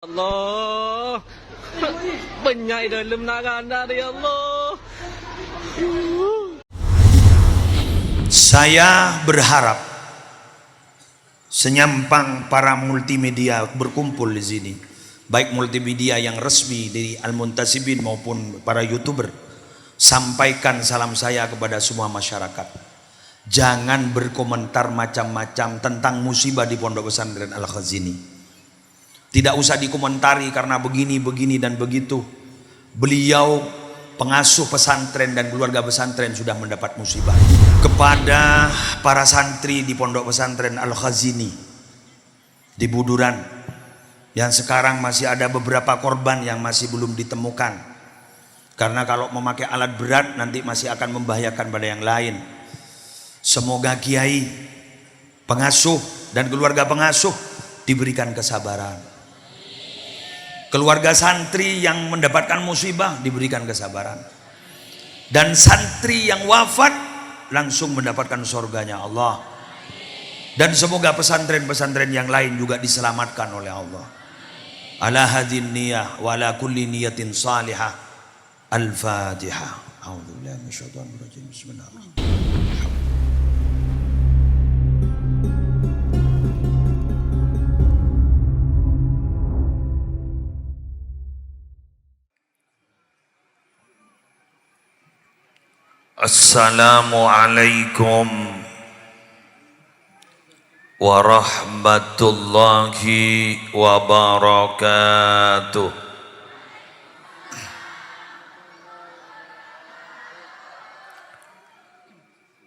Allah, penyai dalam naranda ya Allah. Saya berharap senyampang para multimedia berkumpul di sini, baik multimedia yang resmi dari Al-Muntasibin maupun para YouTuber, sampaikan salam saya kepada semua masyarakat. Jangan berkomentar macam-macam tentang musibah di Pondok Pesantren Al-Khazini. Tidak usah dikomentari karena begini, dan begitu. Beliau pengasuh pesantren dan keluarga pesantren sudah mendapat musibah. Kepada para santri di Pondok Pesantren Al-Khazini di Buduran, yang sekarang masih ada beberapa korban yang masih belum ditemukan. Karena kalau memakai alat berat nanti masih akan membahayakan pada yang lain. Semoga kiai, pengasuh dan keluarga pengasuh diberikan kesabaran. Keluarga santri yang mendapatkan musibah diberikan kesabaran. Dan santri yang wafat langsung mendapatkan surganya Allah. Dan semoga pesantren-pesantren yang lain juga diselamatkan oleh Allah. Ala hadin niyah wa ala kulli niyatin salihah. Al-Fatihah. A'udzubillahi minasyaitonir rajim. Bismillahirrahmanirrahim. Assalamualaikum warahmatullahi wabarakatuh.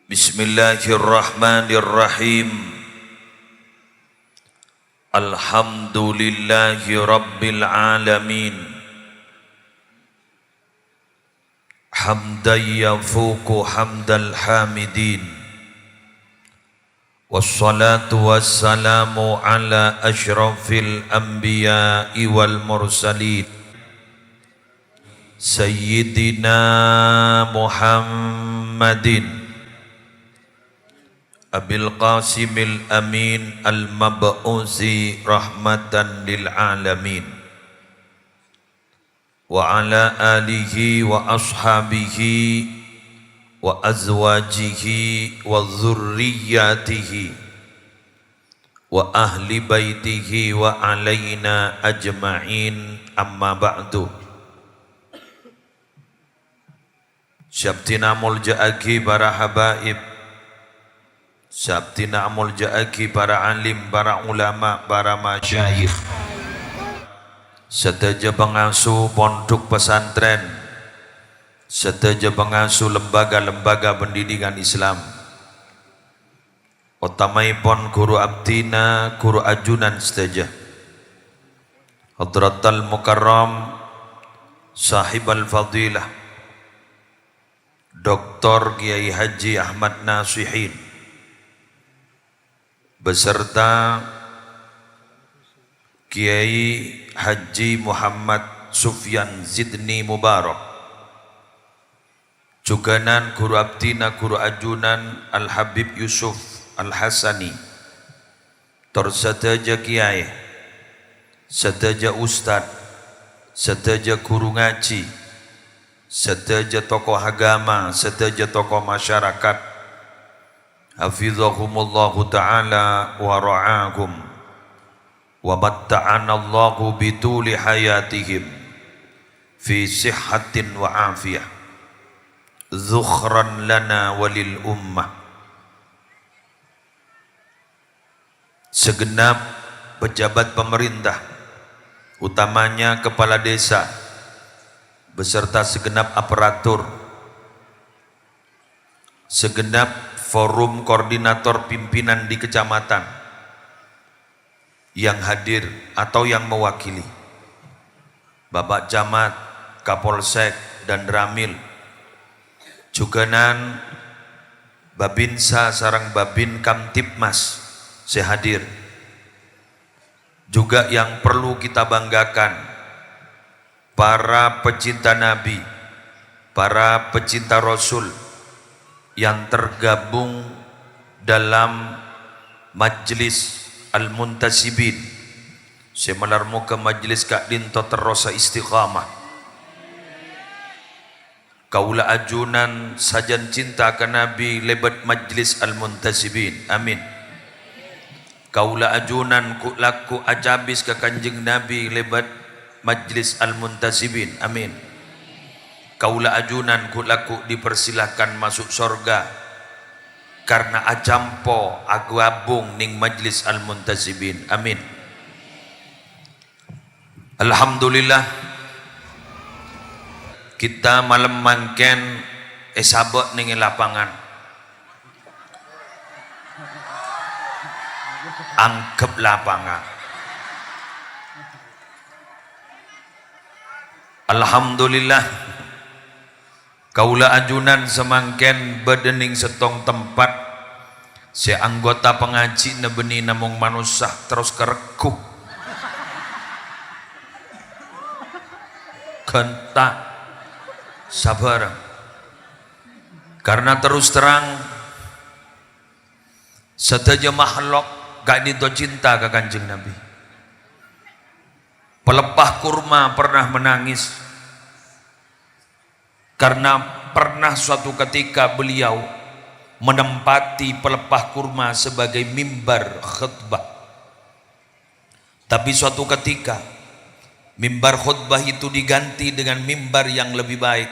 Bismillahirrahmanirrahim. Alhamdulillahi rabbil alamin. Hamdan yafuku hamdal hamidin. Wassalatu wassalamu ala ashrafil anbiya'i wal mursalin Sayyidina Muhammadin Abil Qasimil Amin al-mab'usi rahmatan lil alamin wa ala alihi wa ashabihi wa azwajihi wa dzurriyyatihi wa ahli baitihi wa alaina ajma'in, amma ba'du. Syabtina mulja'aki para habaib, syabtina mulja'aki para alim, para ulama, para masyayikh, sedaja pengasuh pondok pesantren, sedaja pengasuh lembaga-lembaga pendidikan Islam, utamaipun guru abdina, guru ajunan sedaja, hadratal mukarram, sahibal fadilah, Dr. Kiai Haji Ahmad Nasihin, beserta Kiai Haji Muhammad Sufyan Zidni Mubarak, juganan guru abdina, guru ajunan Al-Habib Yusuf Al-Hasani, tersedaja kiai, sedaja ustad, sedaja guru ngaji, sedaja tokoh agama, sedaja tokoh masyarakat, hafizahumullahu ta'ala wa ra'ahum wa matta'anallahu bituli hayatihim fi sihhatin wa afiyah, zukhran lana walil ummah. Segenap pejabat pemerintah, utamanya kepala desa beserta segenap aparatur, segenap forum koordinator pimpinan di kecamatan yang hadir atau yang mewakili, Bapak Camat, Kapolsek dan Ramil, juganan Babinsa sarang Babin Kamtipmas sehadir. Juga yang perlu kita banggakan, para pecinta Nabi, para pecinta Rasul yang tergabung dalam majelis Al-Muntasibin Semalarmu ke majlis Kak Dinto terrosa istiqamah. Kaula ajunan sajan cinta ke Nabi lebat majlis al-muntasibin. Amin. Kaula ajunan ku laku ajabis ke kanjeng Nabi lebat majlis al-muntasibin. Amin. Kaula ajunan ku laku dipersilahkan masuk sorga karena acampo agwabung ning majlis al-muntasibin. Amin. Alhamdulillah kita malam mangken sabak ning lapangan angkep lapangan. Alhamdulillah kaula ajunan semangken bedening setong tempat si anggota pengaji nebeni namung manusia terus kerekuk kentak sabar karena terus terang setaja makhluk gak dito cinta ke kanjeng Nabi. Pelepah kurma pernah menangis karena pernah suatu ketika beliau menempati pelepah kurma sebagai mimbar khutbah. Tapi suatu ketika mimbar khutbah itu diganti dengan mimbar yang lebih baik.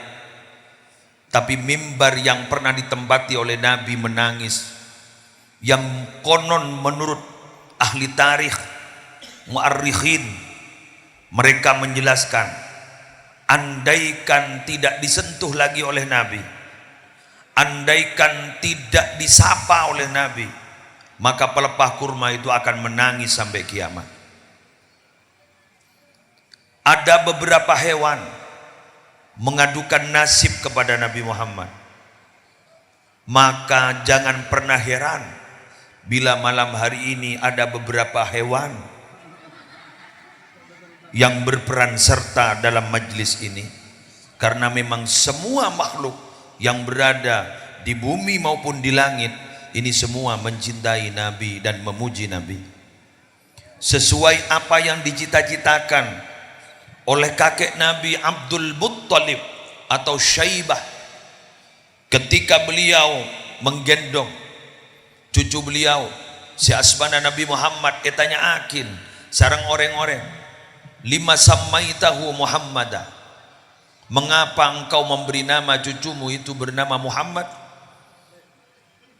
Tapi mimbar yang pernah ditempati oleh Nabi menangis, yang konon menurut ahli tarikh muarrikhin mereka menjelaskan, andaikan tidak disentuh lagi oleh Nabi, andaikan tidak disapa oleh Nabi, maka pelepah kurma itu akan menangis sampai kiamat. Ada beberapa hewan mengadukan nasib kepada Nabi Muhammad. Maka jangan pernah heran bila malam hari ini ada beberapa hewan yang berperan serta dalam majlis ini, karena memang semua makhluk yang berada di bumi maupun di langit ini semua mencintai Nabi dan memuji Nabi sesuai apa yang dicita-citakan oleh kakek Nabi Abdul Muttalib atau Syaibah ketika beliau menggendong cucu beliau si asmana Nabi Muhammad. Etanya akin sarang orang-orang lima sammaitahu Muhammada, mengapa engkau memberi nama cucumu itu bernama Muhammad?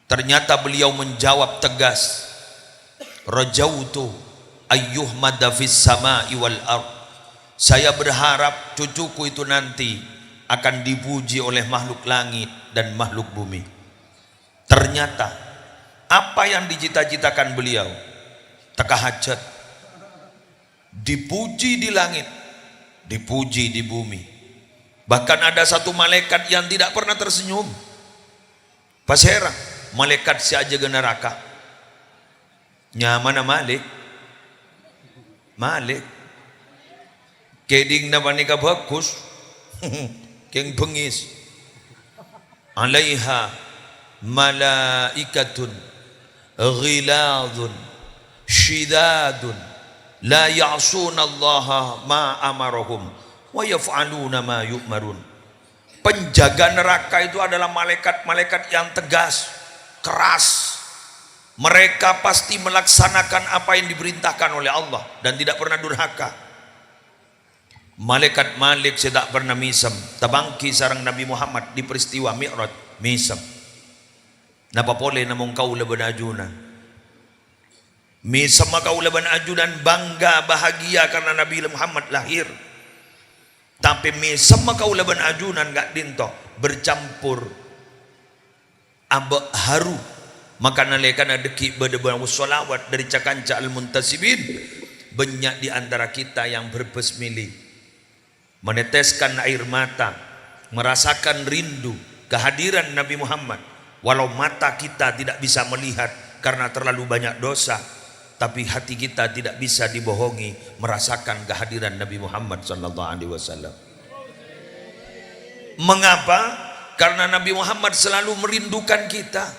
Ternyata beliau menjawab tegas, rajautu ayyuhmada fis sama'i wal ard, saya berharap cucuku itu nanti akan dipuji oleh makhluk langit dan makhluk bumi. Ternyata apa yang dicita-citakan beliau teka hajat, dipuji di langit, dipuji di bumi. Bahkan ada satu malaikat yang tidak pernah tersenyum. Pas heran, malaikat si aja ke neraka. Nyamana Malik? Malik. Keding na panika bagus. Keng bengis. Alaiha malaikatun ghiladun syidadun la ya'sunallaha ma amarahum wa yaf'aluna ma yu'marun. Penjaga neraka itu adalah malaikat-malaikat yang tegas, keras. Mereka pasti melaksanakan apa yang diperintahkan oleh Allah dan tidak pernah durhaka. Malaikat Malik tidak pernah misam. Tabangki sarang Nabi Muhammad di peristiwa Mi'raj misam. Napa boleh namung kau leban ajunan. Misam kau leban ajunan bangga bahagia karena Nabi Muhammad lahir. Tapi misam kau leban ajunan gak dinto bercampur abak haru. Maka nalekan adeki berdebar wassalawat dari cakanca al-muntasibin. Banyak di antara kita yang berbesmili, meneteskan air mata, merasakan rindu kehadiran Nabi Muhammad. Walau mata kita tidak bisa melihat karena terlalu banyak dosa, tapi hati kita tidak bisa dibohongi merasakan kehadiran Nabi Muhammad SAW. Mengapa? Karena Nabi Muhammad selalu merindukan kita.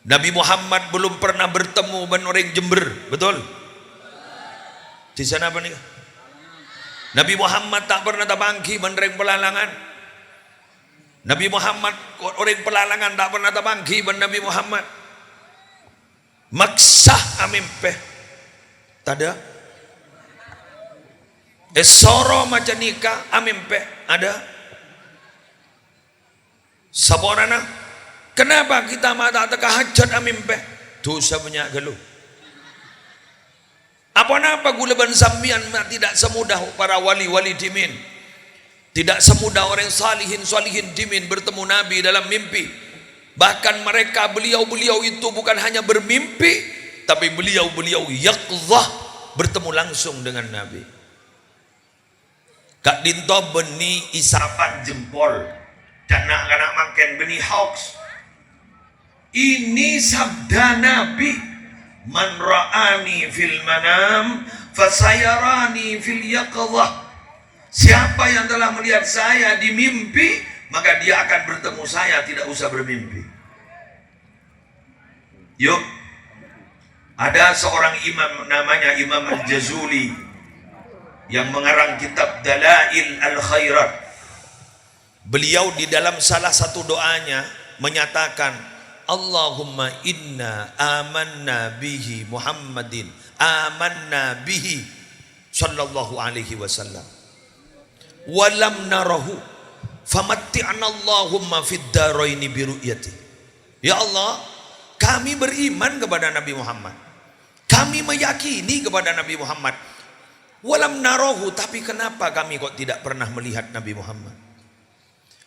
Nabi Muhammad belum pernah bertemu dengan orang Jember, betul? Di sana apa nih? Nabi Muhammad tak pernah tabangki menereng pelalangan. Nabi Muhammad orang pelalangan tak pernah tabangki ben Nabi Muhammad. Maksah amimpe. Tada. Esoro macam nikah amimpe ada. Saborana. Kenapa kita mata hajat amimpe? Dosa banyak galuh. Apa-apa gulaban sambian tidak semudah para wali-wali dimin. Tidak semudah orang salihin dimin bertemu Nabi dalam mimpi. Bahkan mereka beliau-beliau itu bukan hanya bermimpi, tapi beliau-beliau yaqzah bertemu langsung dengan Nabi. Kak dinto beni isapan jempol dan nak makan beni hoax. Ini sabda Nabi, man ra'ani fil manam fasayarani fil yaqzah. Siapa yang telah melihat saya di mimpi, maka dia akan bertemu saya, tidak usah bermimpi. Yuk, ada seorang imam namanya Imam Al-Jazuli yang mengarang kitab Dalail Al-Khairat. Beliau di dalam salah satu doanya menyatakan, Allahumma inna amanna bihi Muhammadin amanna bihi sallallahu alaihi wasallam walam narahu famatti'na Allahumma fid daraini bi ru'yati. Ya Allah, kami beriman kepada Nabi Muhammad, kami meyakini kepada Nabi Muhammad, walam narahu, tapi kenapa kami kok tidak pernah melihat Nabi Muhammad?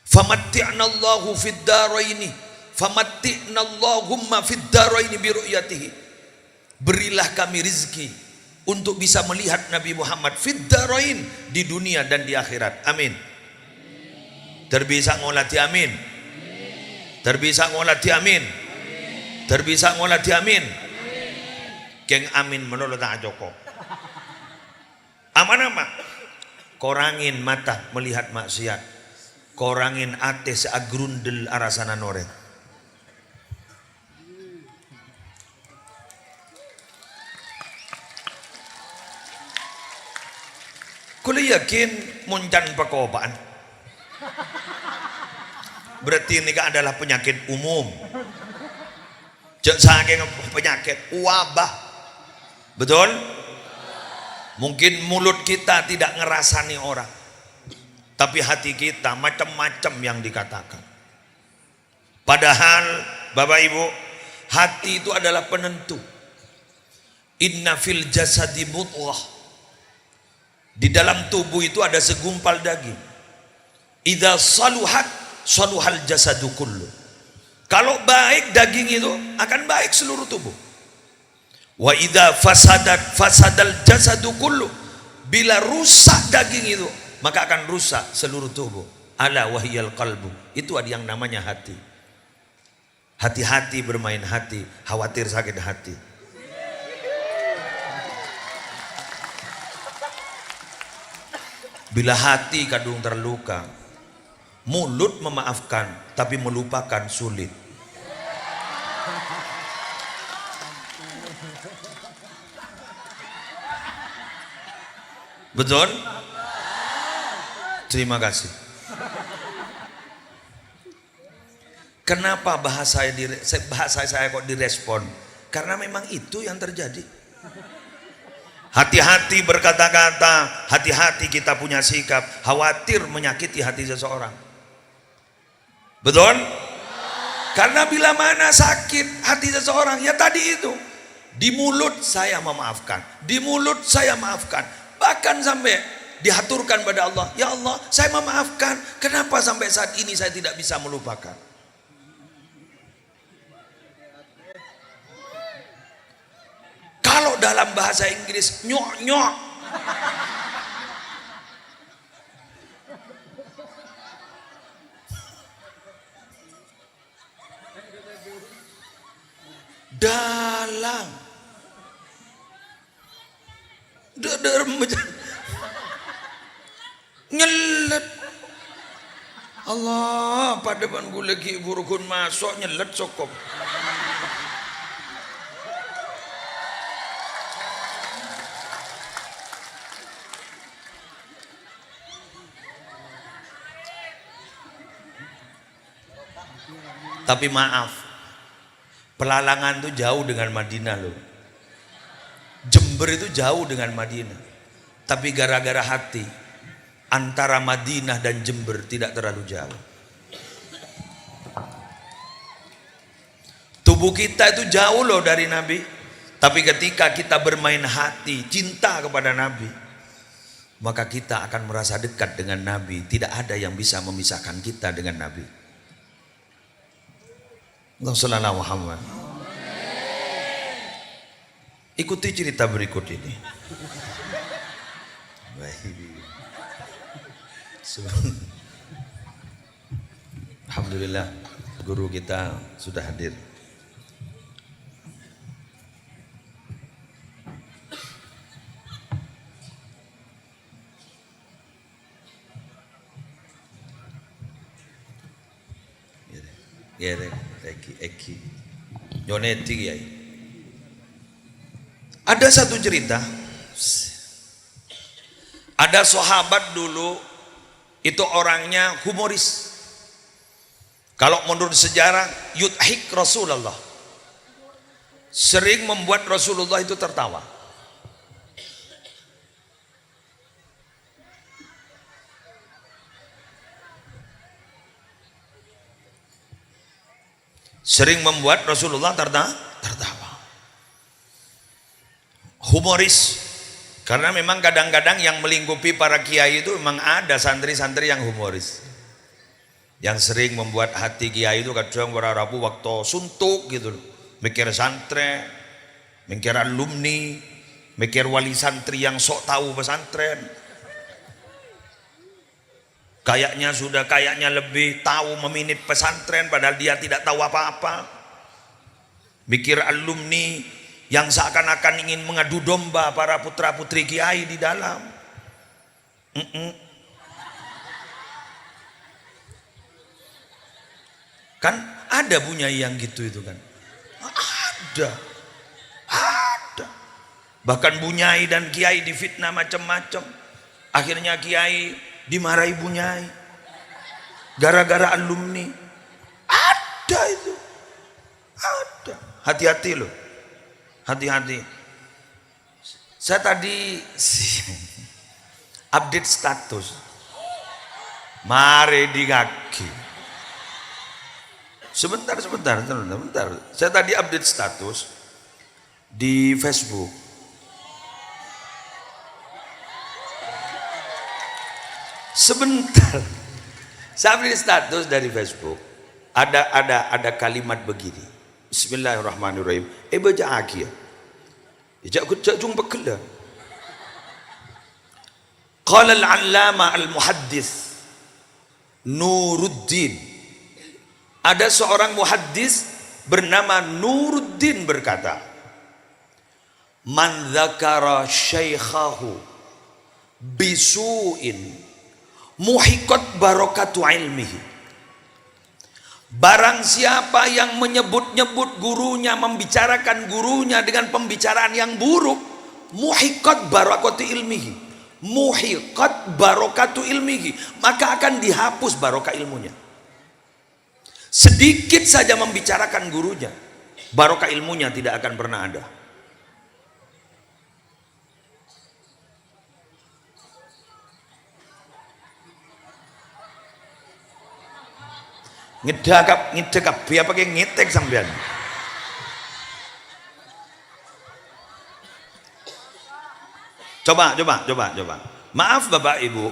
Famatti'na Allahu fid daraini famatti'na Allahumma fid daraini bi ru'yatihi. Berilah kami rizki untuk bisa melihat Nabi Muhammad fid darain, di dunia dan di akhirat. Amin. Terbisa ngolati amin. Terbisa ngolati amin. Terbisa ngolati amin. Keng amin menurut tak Joko. Aman-aman. Korangin mata melihat maksiat. Korangin ate seagrundel arasana noreng. Kula yakin muncan pakobaan. Berarti ini adalah penyakit umum. Jangan saking penyakit wabah. Betul? Mungkin mulut kita tidak ngerasani orang, tapi hati kita macam-macam yang dikatakan. Padahal Bapak Ibu, hati itu adalah penentu. Inna fil jasadi mudghah. Di dalam tubuh itu ada segumpal daging. Idza saluhat saluhal jasadu kullu. Kalau baik daging itu akan baik seluruh tubuh. Wa idza fasadat fasadal jasadu kullu. Bila rusak daging itu, maka akan rusak seluruh tubuh. Ala wahyal qalbu. Itu ada yang namanya hati. Hati-hati bermain hati, khawatir sakit hati. Bila hati kadung terluka, mulut memaafkan, tapi melupakan sulit. Betul? Terima kasih. Kenapa bahasa saya kok direspon? Karena memang itu yang terjadi. Hati-hati berkata-kata, hati-hati kita punya sikap, khawatir menyakiti hati seseorang. Betul? Karena bila mana sakit hati seseorang, ya tadi itu, di mulut saya memaafkan, di mulut saya maafkan, bahkan sampai dihaturkan pada Allah, ya Allah saya memaafkan, kenapa sampai saat ini saya tidak bisa melupakan? Kalau dalam bahasa Inggris nyok-nyok, dalam nyelet Allah pada depan gue lagi burukun masuk nyelet sokop. Tapi maaf, Pelalangan itu jauh dengan Madinah loh. Jember itu jauh dengan Madinah. Tapi gara-gara hati, antara Madinah dan Jember tidak terlalu jauh. Tubuh kita itu jauh loh dari Nabi. Tapi ketika kita bermain hati, cinta kepada Nabi, maka kita akan merasa dekat dengan Nabi. Tidak ada yang bisa memisahkan kita dengan Nabi. Sallallahu Muhammad. Ikuti cerita berikut ini. Alhamdulillah, guru kita sudah hadir. Eki. Yoneti ya. Ada satu cerita. Ada sahabat dulu itu orangnya humoris. Kalau menurut sejarah yudhik Rasulullah. Sering membuat Rasulullah itu tertawa. Sering membuat Rasulullah tertawa. Humoris. Karena memang kadang-kadang yang melingkupi para kiai itu memang ada santri-santri yang humoris. Yang sering membuat hati kiai itu kadang rabu waktu suntuk gitu. Mikir santri, mikir alumni, mikir wali santri yang sok tahu pesantren. Kayaknya lebih tahu meminit pesantren padahal dia tidak tahu apa-apa. Mikir alumni yang seakan-akan ingin mengadu domba para putra-putri kiai di dalam. Kan ada bunyai yang gitu itu kan. Ada. Bahkan bunyai dan kiai difitnah macam-macam. Akhirnya kiai dimarahi bunyai gara-gara alumni. Ada itu, ada. Hati-hati loh, hati-hati. Saya tadi update status, mari di kaki. Sebentar. Saya tadi update status di Facebook. Sebentar, saya beri status dari Facebook. Ada kalimat begini. Bismillahirrahmanirrahim. Baca aki ya. Ijak jumpa kela. Qala al-allama al-muhaddis Nuruddin. Ada seorang muhaddis bernama Nuruddin berkata, man dzakara syaikhahu bisu'in muhiqat barakatu ilmihi. Barang siapa yang menyebut-nyebut gurunya, membicarakan gurunya dengan pembicaraan yang buruk, muhiqat barakatu ilmihi, muhiqat barakatu ilmihi, maka akan dihapus barokah ilmunya. Sedikit saja membicarakan gurunya, barokah ilmunya tidak akan pernah ada. ngedekap biar pakai ngetek sampean. Coba. Maaf Bapak Ibu,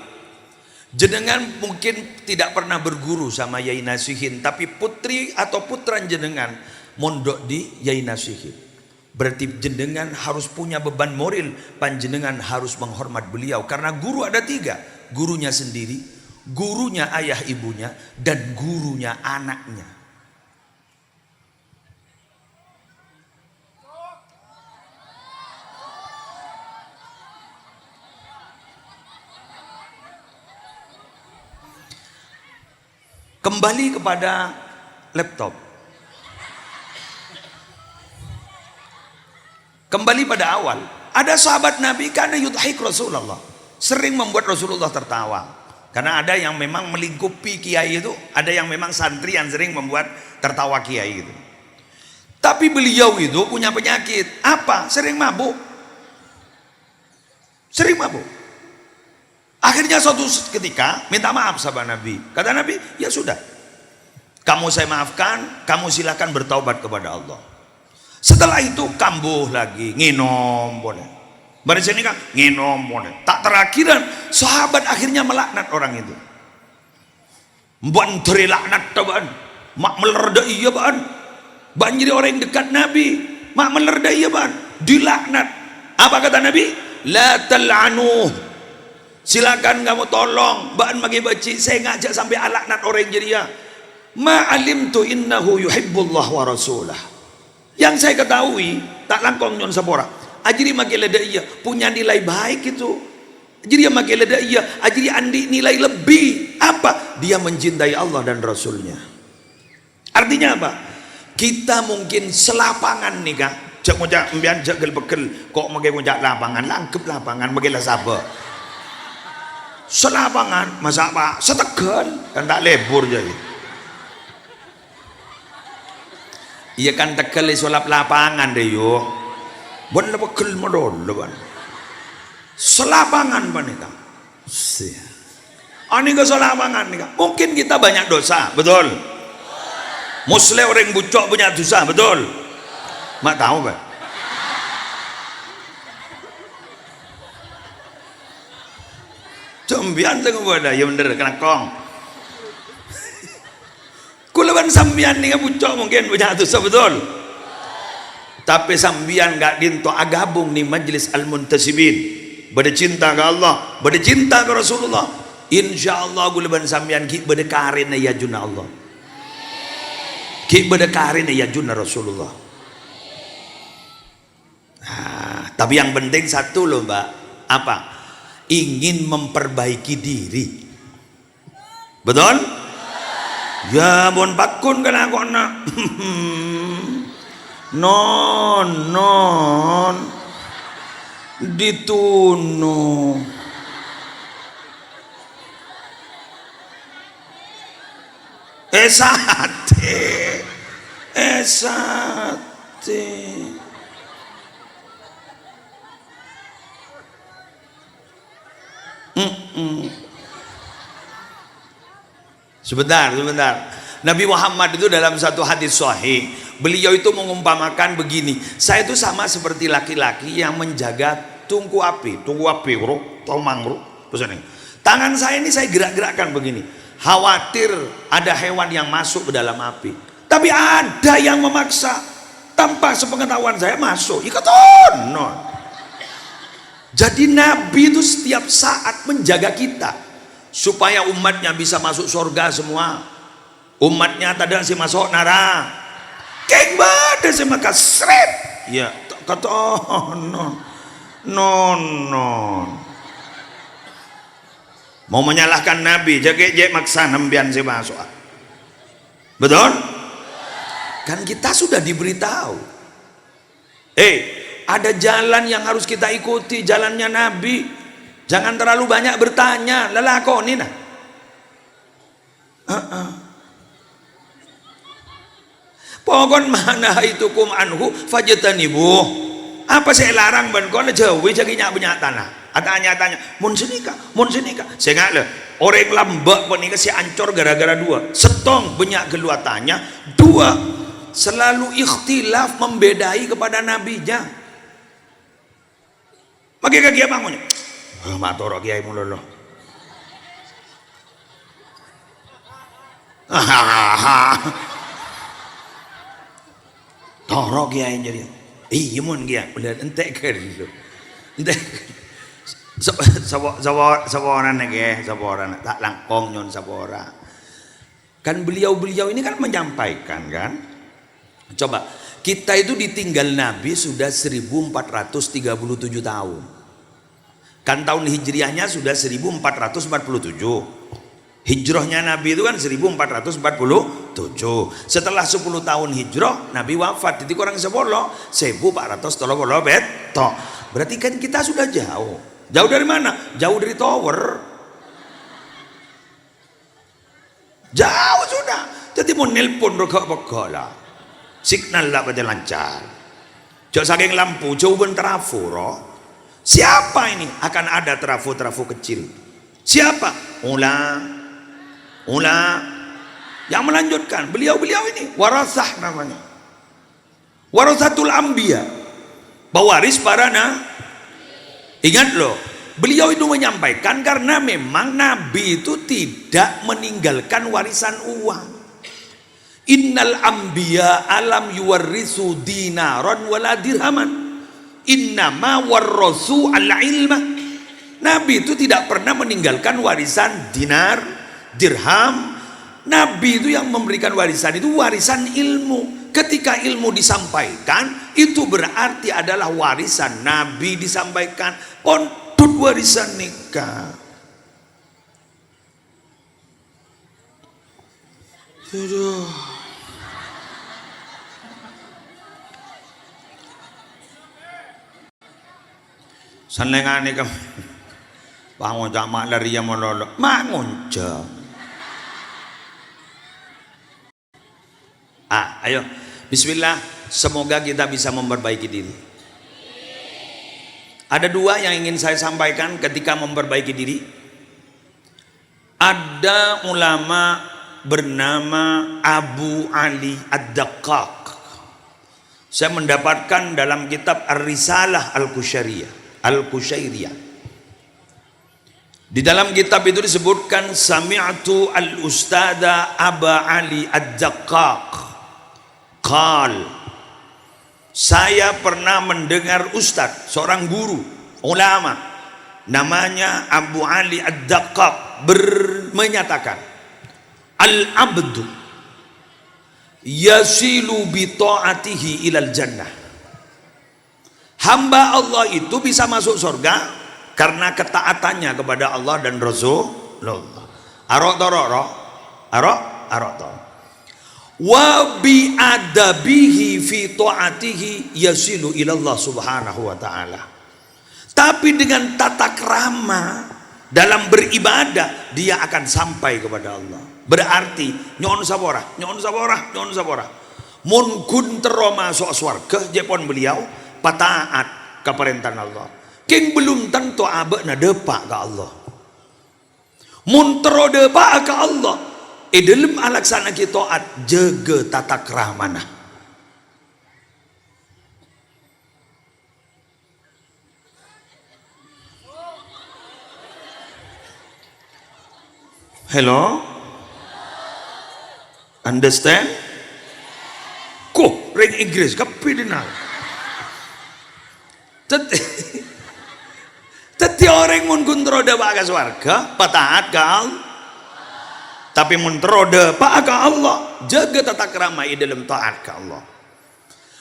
jenengan mungkin tidak pernah berguru sama Yai Nasihin, tapi putri atau putra jenengan mondok di Yai Nasihin. Berarti jenengan harus punya beban moral, panjenengan harus menghormat beliau karena guru ada 3, gurunya sendiri, gurunya ayah ibunya, dan gurunya anaknya. Kembali kepada laptop. Kembali pada awal. Ada sahabat Nabi karena yudhik Rasulullah, sering membuat Rasulullah tertawa. Karena ada yang memang melingkupi kiai itu, ada yang memang santri yang sering membuat tertawa kiai gitu. Tapi beliau itu punya penyakit apa? Sering mabuk. Sering mabuk. Akhirnya suatu ketika minta maaf sama Nabi. Kata Nabi, ya sudah, kamu saya maafkan, kamu silakan bertaubat kepada Allah. Setelah itu kambuh lagi, nginom boleh. Baru sini kan nginom boleh. Tak terakhiran sahabat akhirnya melaknat orang itu. Ban teri laknat taban, mak melerda iya ban. Ban jadi orang yang dekat Nabi, mak melerda iya ban, dilaknat. Apa kata Nabi? La tal'anuh. Silakan kamu tolong ban bagi baci, saya ngajak sampai alaknat orang jadi ya. Ma alimtu innahu yuhibbullah wa rasulah. Yang saya ketahui tak langkong nyon sapora. Ajri makai leda iya punya nilai baik itu. Jadi dia makai leda iya, ajri andi nilai lebih. Apa? Dia mencintai Allah dan Rasulnya. Artinya apa? Kita mungkin selapangan nih kak. Jak ngojak mbian jak gel-bekel kok makai ngojak lapangan, langkep lapangan makai lah sabar. Selapangan masa apa? Setegal kan tak lebur jadi. Iya kan Tegal sulap lapangan deh yo. Bon la bekel modal ban. Selapangan ban itu. Ani ke selapangan nih. Mungkin kita banyak dosa, betul? Muslim orang bucok punya dosa, betul? Mak tahu kan? Sambian tengok pada, ya bener kena kong. Kulaban sambian nih bucok mungkin punya dosa, betul? Tapi sambian gak dinto agabung nih majlis al-muntasibin, bercinta ke Allah, bercinta ke Rasulullah. Insya Allah kulaban sambian ki berdekarin ya junna Allah, ki berdekarin ya junna Rasulullah. Nah, tapi yang penting satu loh mbak, apa? Ingin memperbaiki diri, betul? Ya bon pakun kan aku nak. non dituno esate sebentar. Nabi Muhammad itu dalam satu hadis sahih, beliau itu mengumpamakan begini, saya itu sama seperti laki-laki yang menjaga tungku api bro, tomang bro, terus ini tangan saya ini saya gerak-gerakkan begini, khawatir ada hewan yang masuk ke dalam api, tapi ada yang memaksa tanpa sepengetahuan saya masuk, ikaton no. Jadi Nabi itu setiap saat menjaga kita supaya umatnya bisa masuk surga semua. Umatnya tidak si masuk nara keng bada si maka seret ya kata non mau menyalahkan Nabi jek maksa nembian si masuk, betul kan? Kita sudah diberitahu ada jalan yang harus kita ikuti, jalannya Nabi. Jangan terlalu banyak bertanya, lelakoni nah. Pokon mana itu kum anhu fajtanibu. Apa saya larang ban kon jauh jaginya banyak tanah. Tanya mun sinika. Saya nggak le orang lambak penika si ancor gara-gara dua. Setong banyak geluatannya. Dua selalu ikhtilaf membedai kepada nabinya. Pakai kaki apa bangunnya? Matur kiai mulolo. Torok kiai jadi. Iya mun kiai, udah entek ke gitu. Entek. Saboran nege, saboran tak langkong nyon sabora. Kan beliau ini kan menyampaikan kan. Coba kita itu ditinggal Nabi sudah 1437 tahun. Kan tahun hijriahnya sudah 1447. Hijrahnya Nabi itu kan 1447. Setelah 10 tahun hijrah Nabi wafat. Jadi orang sebolo 1430 beto. Berarti kan kita sudah jauh. Jauh dari mana? Jauh dari tower. Jauh sudah. Jadi mau nelpon rokok lah. Signal lah pada lancar. Jauh saking lampu, jauh ben trafo roh. Siapa ini? Akan ada trafo-trafo kecil. Siapa? Ula yang melanjutkan. Beliau-beliau ini warasah namanya. Warasatul Anbiya. Pewaris para Ingat loh. Beliau itu menyampaikan karena memang Nabi itu tidak meninggalkan warisan uang. Innal anbiya alam yuwarrisu dinaran wala dirhaman. Innama warrasu al-ilma. Nabi itu tidak pernah meninggalkan warisan dinar, dirham. Nabi itu yang memberikan warisan itu warisan ilmu. Ketika ilmu disampaikan, itu berarti adalah warisan Nabi disampaikan. Kontut warisan nikah. Aduh. Sanengane kamu. Bangun jamak lari yang melolok. Mangunja. Ayo. Bismillah. Semoga kita bisa memperbaiki diri. Ada dua yang ingin saya sampaikan ketika memperbaiki diri. Ada ulama bernama Abu Ali Ad-Daqqaq. Saya mendapatkan dalam kitab Ar-Risalah Al-Qushairiyah. Di dalam kitab itu disebutkan Sami'tu al-Ustada Aba Ali Ad-Daqqaq qal, saya pernah mendengar ustadz, seorang guru, ulama, namanya Abu Ali Ad-Daqqaq menyatakan, al-abdu yasilu bi ta'atihi ilal jannah. Hamba Allah itu bisa masuk surga karena ketaatannya kepada Allah dan Rasulullah. Arok wa bi adabihi fi ta'atihi yasilu ilallah subhanahu wa ta'ala. Tapi dengan tata krama dalam beribadah dia akan sampai kepada Allah. Berarti nyon sabora mun kuntero masuk surga jepon beliau pataat ke perintah Allah. King belum tentu abekna depak ke Allah. Mun tero depak ke Allah. Dalam alaksana kita taat jaga tata krama. Hello? Understand? Kok ring Inggris kapidinal. Teti orang mun kontro depak ke swarga, pataat kau. Tapi mun terode pak Allah, jaga tata krama dalam taat ke Allah.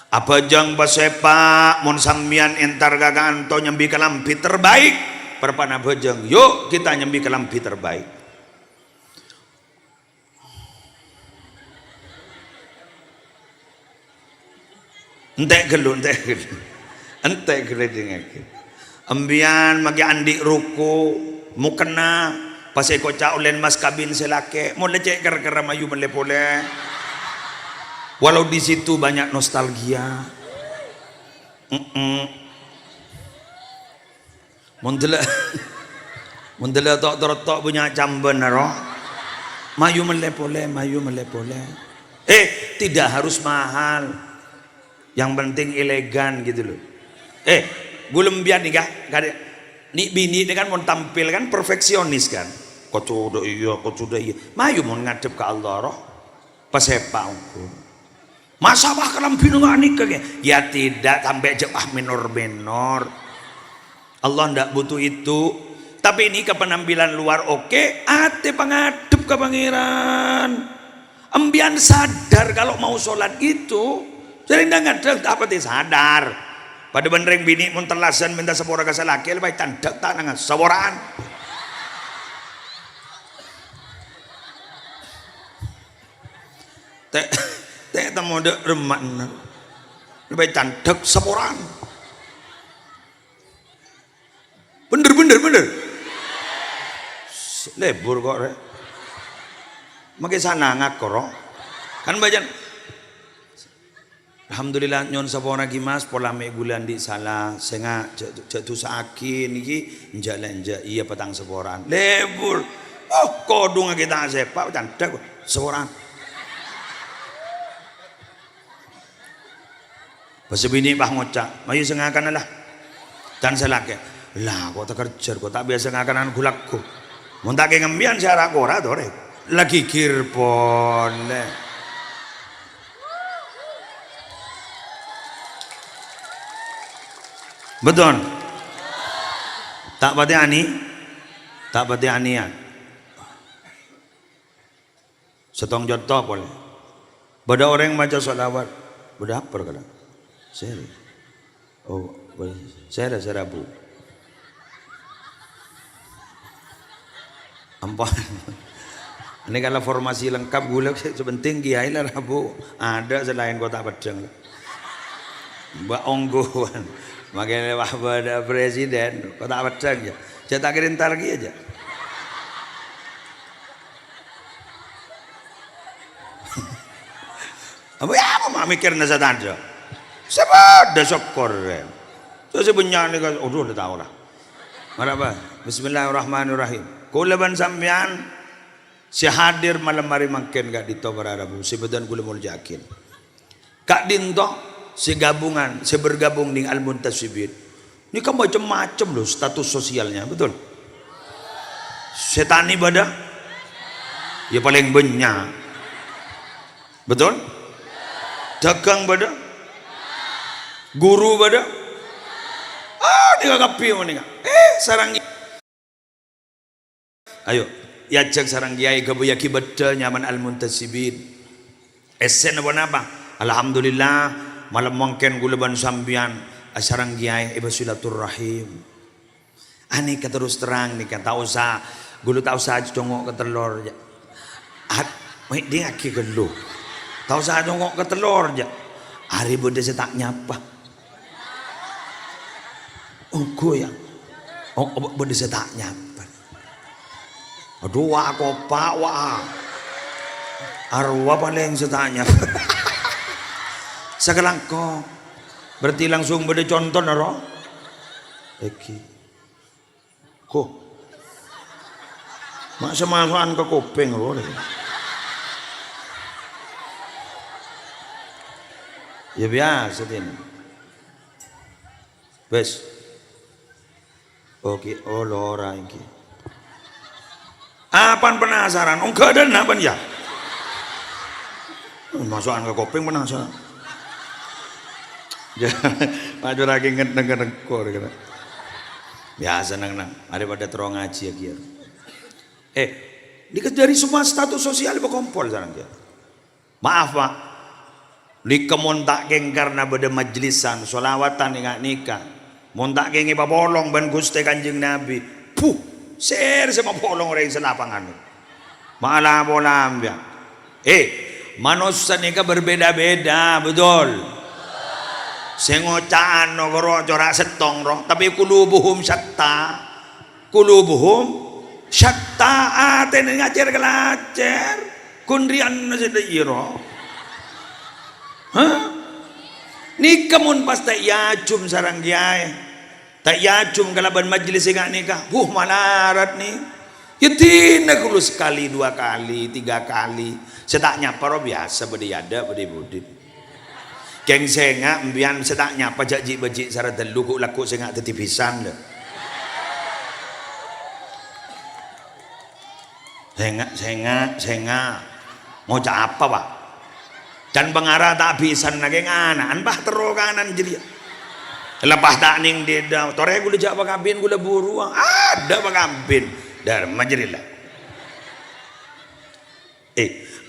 Apa jang basepa mun sambian entar gagaan to nyambi ke lampi terbaik, perpana bejeng yuk kita nyambi ke lampi terbaik. Entek gelu dengake. Ambian magi andi ruku mukena pasai kocak ulen mas kabin selake mau lecek kera mayu melepole. Walau di situ banyak nostalgia. Mundela tok punya camben naro. Mayu melepole. Tidak harus mahal. Yang penting elegan gitu loh. Gulem biar nih kak. Nih bini ini kan mau tampil kan perfeksionis kan. Kau sudah iya. Mayu mau ngadep ke Allah roh. Pasepa aku. Masa bah kelam binu nggak nikah ya tidak sampai jauh minor. Allah ndak butuh itu. Tapi ini ke penampilan luar oke. Ate pengadep ke pangeran. Ambian sadar kalau mau sholat itu. Jadi ndak ngadep apa sih sadar. Pada benereng bini mun terlasan minta sepora ka salaki lebay tandak tanang saboraan. Teh temu dek reman. Lebay tandak saboraan. Bener. Lebur kok rek. Makai sana ngakoro. Kan bajan. Alhamdulillah nyon sapora gimas pola me bulan di salah senga jatuh sakin iki jalan iya petang seporan. Lebur. Oh kodung kita sepak cantik seporan. Pas bini bah ngocak, mayu sengakan lah. Dan selake. Lah kok tak kerja kok tak biasa ngakanan gulakku. Mun tak ngembian cara ora to rek. Lagi kirpon. Betul. Tak pati ani. Tak pati anian. Setong contoh boleh. Bada orang baca sholawat. Bada apa kadang? Seri. Oh, boleh. Saya bu. Ampun. Ini kalau formasi lengkap gula sebenting kiai lah bu. Ada selain kota Padang. Mbak Onggoan. Makanya ada presiden kota Padang ya. Cetak kirim lagi aja. Apa ya apa mikir nasa tanda. Sebab dah syukur. Terus sebenarnya kan udah tahu lah. Marahaba. Bismillahirrahmanirrahim. Kulaban sampean si hadir malam hari makin gak dito berarabu sebedan kula mau yakin. Kak dinto si gabungan si bergabung dengan Al-Muntasibin. Ini kan macam-macam loh status sosialnya, betul? Setan ibadah ya paling banyak. Betul? Dagang pada guru pada dia kapi mana sarang ayo yajak sarang kiai kabuyaki betul nyaman Al-Muntasibin esen apa alhamdulillah malam mungkin gulaban sambian sarang kiai ibu silaturahim aneh terus terang nih kan tak usah gulu tak usah congok ke telur dia aki gelu tak usah congok ke telur aja hari benda saya tak nyapa oh goyang oh benda saya tak nyapa aduh wah kopak wah arwah paling saya tak nyapa sekarang kok berarti langsung beda contoh naro eki kok masa masukan ke kuping loh ya biasa ini bes oke oh lora ini apaan penasaran enggak ada apa ya masukan ke kuping penasaran maju lagi ngedeng-ngedengkor biasa nang daripada terong ngaji ya kira dari semua status sosial berkumpul sekarang dia maaf pak di kemontak geng karena beda majlisan solawatan ingat nikah montak geng iba bolong ban guste kanjeng nabi share sama bolong orang selapangan malah bolam ya manusia nikah berbeda-beda betul sengocaan no goro corak setong roh tapi kulubuhum syatta aten ngajar kelacer kundrian sediro ni kamun pas tak yacum sarang kiai tak yacum kalaban majlis enggak nikah malarat nih yatina kulo sekali 2 kali 3 kali saya tak nyapa biasa bediada bedi budit keng senga mbian setak nyapa jajik-bajik sara telu kok laku senga tetipisan le senga mau apa pak dan pengarah tak bisa nage nganan bah terokanan jadi lepas tak ning deda tore gula jak pakabin gula buruang ada pakabin dharma jadilah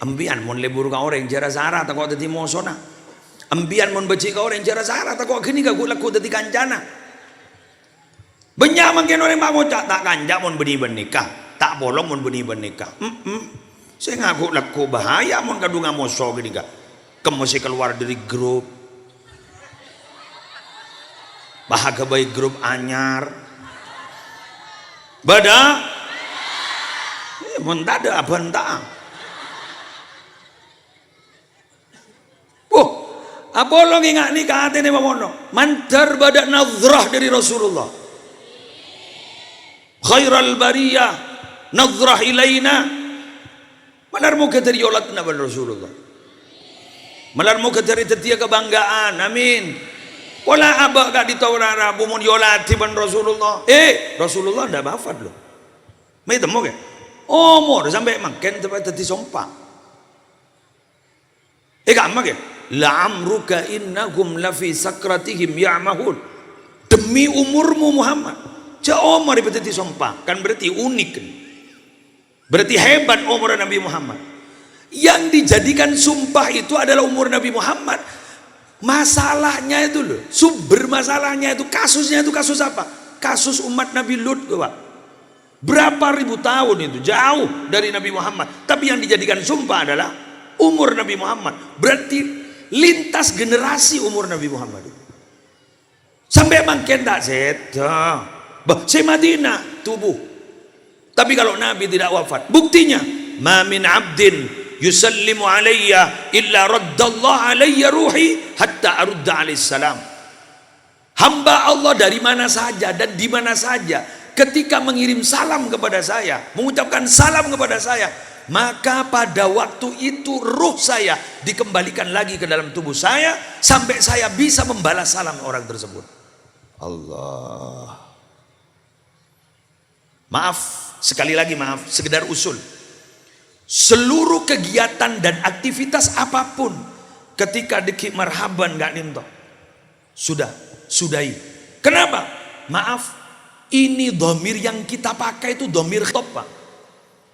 ambian mon lebur ka orang jara sara tak kok dadi mosona ambian mon beci ka orang jara sara tak kok gini ka gula ku dadi kancana banyak mangken orang mangocak tak kanjak mon beni nikah tak bolong mon beni nikah saya ngaku laku bahaya mon kadunga moso gini ka kemusi keluar dari grup bahagia baik grup anyar bada mon tak ada apa entah Apa lo ingat nih kata ini mamono? Mantar badak nazrah dari Rasulullah. Khairal bariyah nazrah ilaina. Malar mau dari yolat nabi Rasulullah. Malar mau dari tetia kebanggaan. Amin. Wala abak gak ditawara bumun yolati ban Rasulullah. Rasulullah ndak bafat loh. Mai temu ke? Umur sampai makan tempat tadi sompa. Gak ke? La amruka innahum lafi sakratihim ya'mahun. Demi umurmu Muhammad. Ja Umar tadi sompa. Kan berarti unik kan? Berarti hebat umur Nabi Muhammad. Yang dijadikan sumpah itu adalah umur Nabi Muhammad. Masalahnya itu loh, sumber masalahnya itu, kasusnya itu kasus apa? Kasus umat Nabi Lut, Pak. Berapa ribu tahun itu, jauh dari Nabi Muhammad. Tapi yang dijadikan sumpah adalah umur Nabi Muhammad. Berarti lintas generasi umur Nabi Muhammad. Sampai makin tak sedang. Saya Madinah, tubuh. Tapi kalau Nabi tidak wafat, buktinya, ma min abdin yusallimu alayya illa raddallahu alayya ruhi hatta arudda alaih salam. Hamba Allah dari mana saja dan di mana saja ketika mengirim salam kepada saya, mengucapkan salam kepada saya, maka pada waktu itu ruh saya dikembalikan lagi ke dalam tubuh saya sampai saya bisa membalas salam orang tersebut. Allah. Maaf, sekali lagi maaf, sekedar usul. Seluruh kegiatan dan aktivitas apapun ketika dikit marhaban gak ninto, sudahi. Kenapa? Maaf, ini dhamir yang kita pakai itu dhamir khitob, Pak.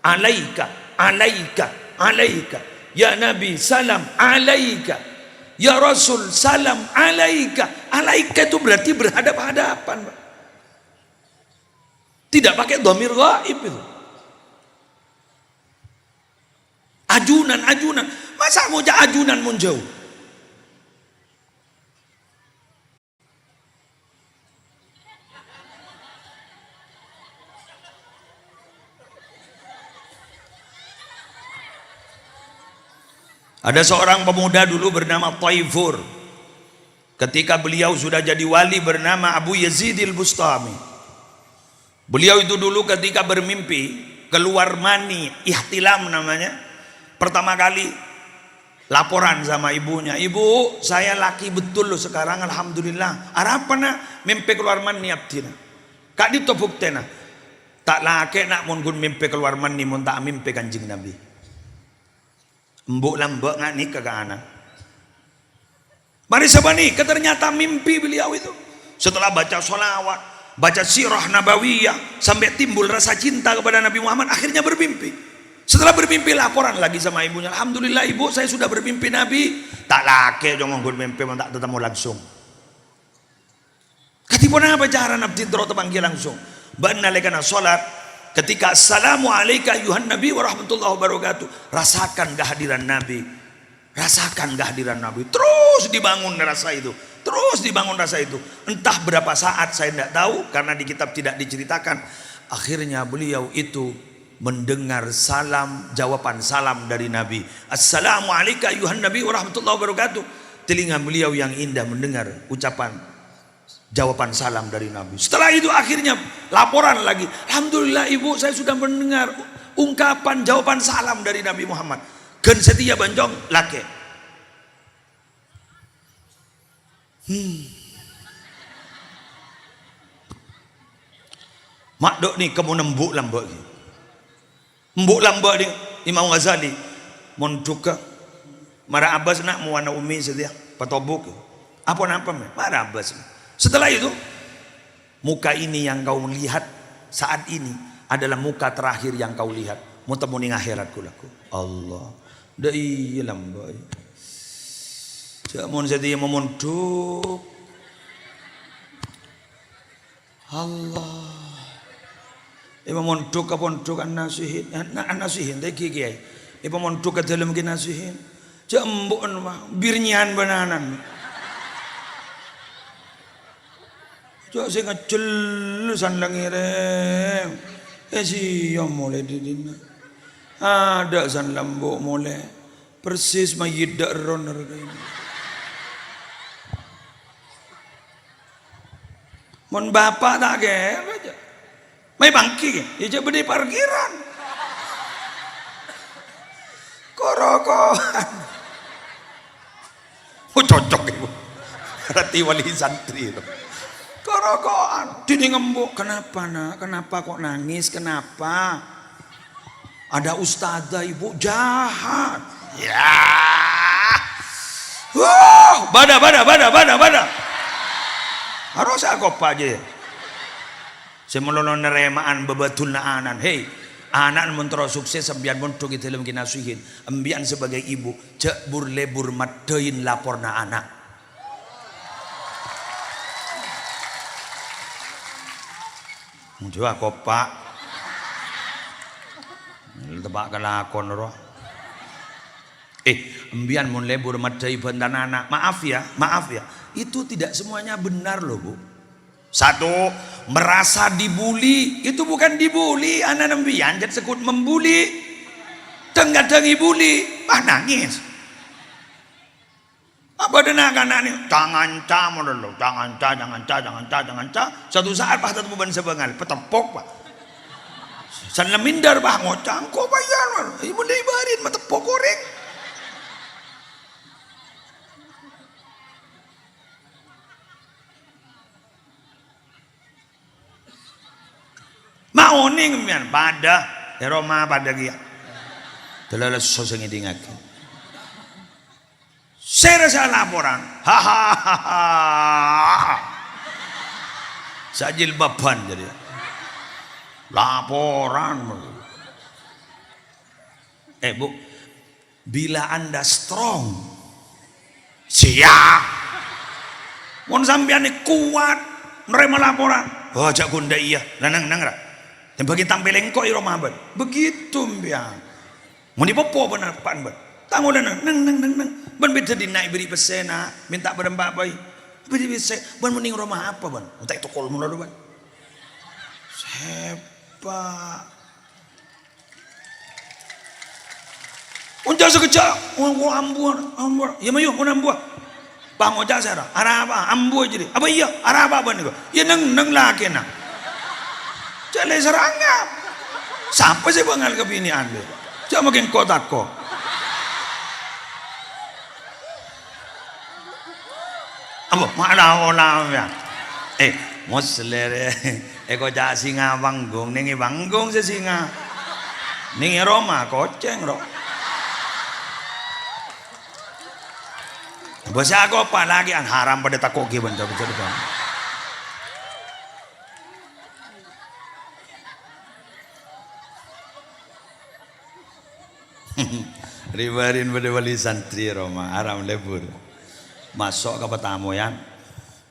Alaika, alaika, alaika. Ya Nabi salam alaika. Ya Rasul salam alaika. Alaika itu berarti berhadap-hadapan, Pak. Tidak pakai dhamir ghaib itu. Ajunan. Masa mau ajunan mau jauh? Ada seorang pemuda dulu bernama Taifur. Ketika beliau sudah jadi wali bernama Abu Yazid al-Bustami. Beliau itu dulu ketika bermimpi keluar mani, ihtilam namanya. Pertama kali laporan sama ibunya, ibu saya laki betul loh sekarang alhamdulillah. Apa nak mimpi keluar mani abdina? Kak ditopuk tena. Tak laki nak mun mimpi keluar mani mun tak mimpi Kanjeng Nabi. Mbok lambok ngak nih kagak anak. Mari sabani, ternyata mimpi beliau itu. Setelah baca sholawat, baca sirah nabawiyah, sampai timbul rasa cinta kepada Nabi Muhammad, akhirnya bermimpi. Setelah bermimpi laporan lagi sama ibunya, alhamdulillah ibu saya sudah bermimpi Nabi. Tak laki jangan mimpi tak ketemu langsung. Katipun apa cara Nabi terus panggil langsung. Bana lekana salat ketika assalamu alayka ayuhan nabi wa rahmatullahi wabarakatuh. Rasakan kehadiran Nabi. Rasakan kehadiran Nabi. Terus dibangun rasa itu. Terus dibangun rasa itu. Entah berapa saat saya tidak tahu karena di kitab tidak diceritakan. Akhirnya beliau itu mendengar salam, jawaban salam dari Nabi. Assalamu alayka ayuhan nabi wa rahmatullahi wabarakatuh. Telinga beliau yang indah mendengar ucapan jawaban salam dari Nabi. Setelah itu akhirnya laporan lagi. Alhamdulillah ibu saya sudah mendengar ungkapan jawaban salam dari Nabi Muhammad. Gen setia banjong laki. Mak dok nih kamu nembuk lambok ni. Mbok lambok ni Imam Ghazali monduka Mara Abbas nak muwana umi setia patobuk. Apa nampak Mara Abbas. Setelah itu muka ini yang kau lihat saat ini adalah muka terakhir yang kau lihat. Mau temu ning akhirat kulaku. Allah. Da iya lambok. Jamon setia memonduk. Allah. Iba mondok ka pondok an nasihin, an nasihin deh kiai. Iba mondok ka dalam ki nasihin. Jambon mah birnyan bananan. Jo sing ngejel san langire. Si yo mulai didina. Ada san lambok mulai. Persis mayit dak roner ini. Mon bapak tak ger aja. Mai bangki, ya beli parkiran. Korokohan. Oh cocok ibu. Rati wali santri itu. Korokohan. Dini ngembuk. Kenapa nak? Kenapa kok nangis? Kenapa? Ada ustazah ibu jahat. Ya. Bada. Harus aku apa aja. Semulon neremaan bebetul na anan. Hei, anak mentero sukses sembian montok itu dalam kinasuhin. Ambian sebagai ibu cek lebur matein lapor na anak. Coba kopak. Tebak kelakon roh. Ambian mun lebur matei bendan anak. Maaf ya. Itu tidak semuanya benar loh bu. Satu, merasa dibuli. Itu bukan dibuli. Anak ambian jadi sekut membuli. Tengah-tengah buli. Nangis. Apa dengar anak ini? Jangan ca. Satu saat pak tetap beban sebengal. Petepok pak. San lemindar bah ngocang. Kok bayar? Ibu lebarin matepok goreng. Maoning mian pada Roma pada dia. Terlalu soseng idingak. Saya rasa laporan. Sajil baban jadi. Laporan. Bu, bila Anda strong, siap. Mon sampean kuat, nerima laporan. Oh, jak gunda iya, nang ra. Yang bagi tampileng kok iro mabet. Begitu mbiang. Mau dipopo benar pan bet. Tango nang. Ban beda dinaik beri pesena, minta berembak bayi. Beri bisa, ban mending rumah apa ban? Minta itu kol mula ban. Sepak. Unja sekejap, ambuan. Ya mayu, ambuan. Bang oja sara, arah apa? Ambu aja deh. Apa iya? Arah apa ban itu? Ya neng laki nak. Jalai serangap. Sampai sih bangal ke bini anda. Jangan makin kotak kok. Apa? Mana orang ya? Musler. Eko jah singa banggung, nengi banggung se singa. Nengi Roma koceng ro. Bahasa aku apa lagi an haram pada takok giban coba. Ribarin pada wali santri Roma haram lebur. Masuk ke petamu ya.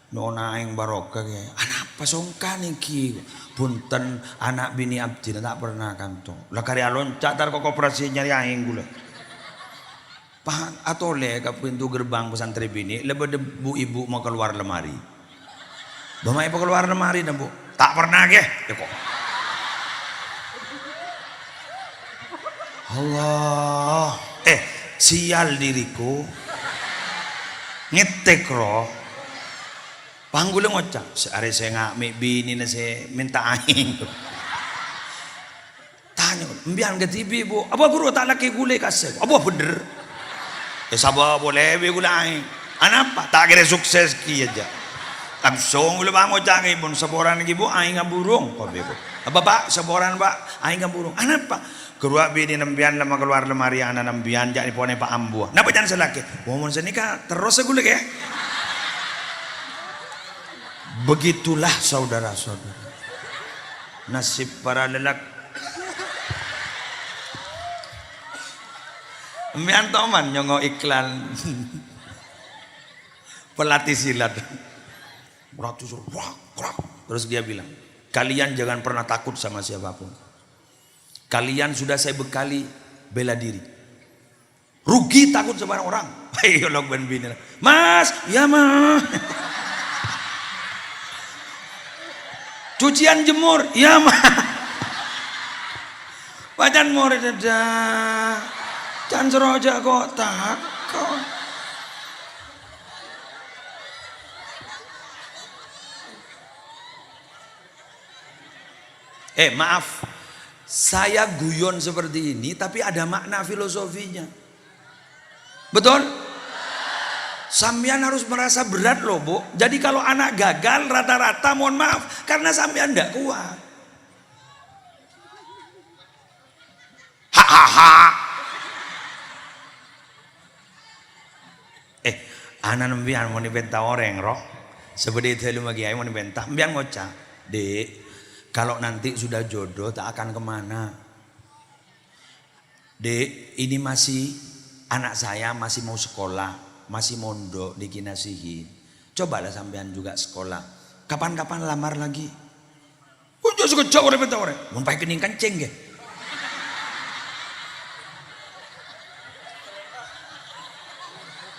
Nona yang barokah ya. Anak pasongkan iki. Punten anak bini abdi tak pernah kantong. Lah karya loncat tar kok koperasi nyari aing gula. Pak atau le ke pintu gerbang pesantren bini lebih debu ibu mau keluar lemari. Bama ibu keluar lemari dah bu. Tak pernah ke? Ya kok. Allah. Sial diriku. Ngetek roh. Panggulnya ngocak. Seari saya ngamik bini na saya minta aing. Tanya, mbian ke TV bu. Apa guru tak laki gulai kasih? Apa bener? Sabar boleh be gula aing. Anapa? Tak kira sukses ki aja. Langsung gula bang ngocak ibun saboran lagi bu aing ngaburung. Apa pak? Saboran pak aing ngaburung. Anapa? Keluar bini nembian lama keluar lemari anak nembian jadi pone pak ambu. Napa jangan selaki? Momon senika terus segula ke? Begitulah saudara-saudara. Nasib para lelaki. Mian toman nyongo iklan pelatih silat. Terus dia bilang, kalian jangan pernah takut sama siapapun. Kalian sudah saya bekali bela diri. Rugi takut sama orang. Ayo log ben bini. Mas, ya mas. Cucian jemur, ya mas. Pacan murid dah. Jangan seroja kok takut. Maaf, saya guyon seperti ini tapi ada makna filosofinya. Betul? Sampean harus merasa berat loh, Bu. Jadi kalau anak gagal rata-rata mohon maaf karena sampean enggak kuat. Hahaha. Anak nembian mau dibentah orang roh. Seperti itu lu lagi mau dibentah. Mbiang ngocah, Dek, kalau nanti sudah jodoh tak akan kemana. Dek, ini masih anak saya masih mau sekolah, masih mondok dikinasihin. Cobalah sampean juga sekolah. Kapan-kapan lamar lagi. Unjuk sekejap orang bentah orang. Mau pakai kening kencing ya.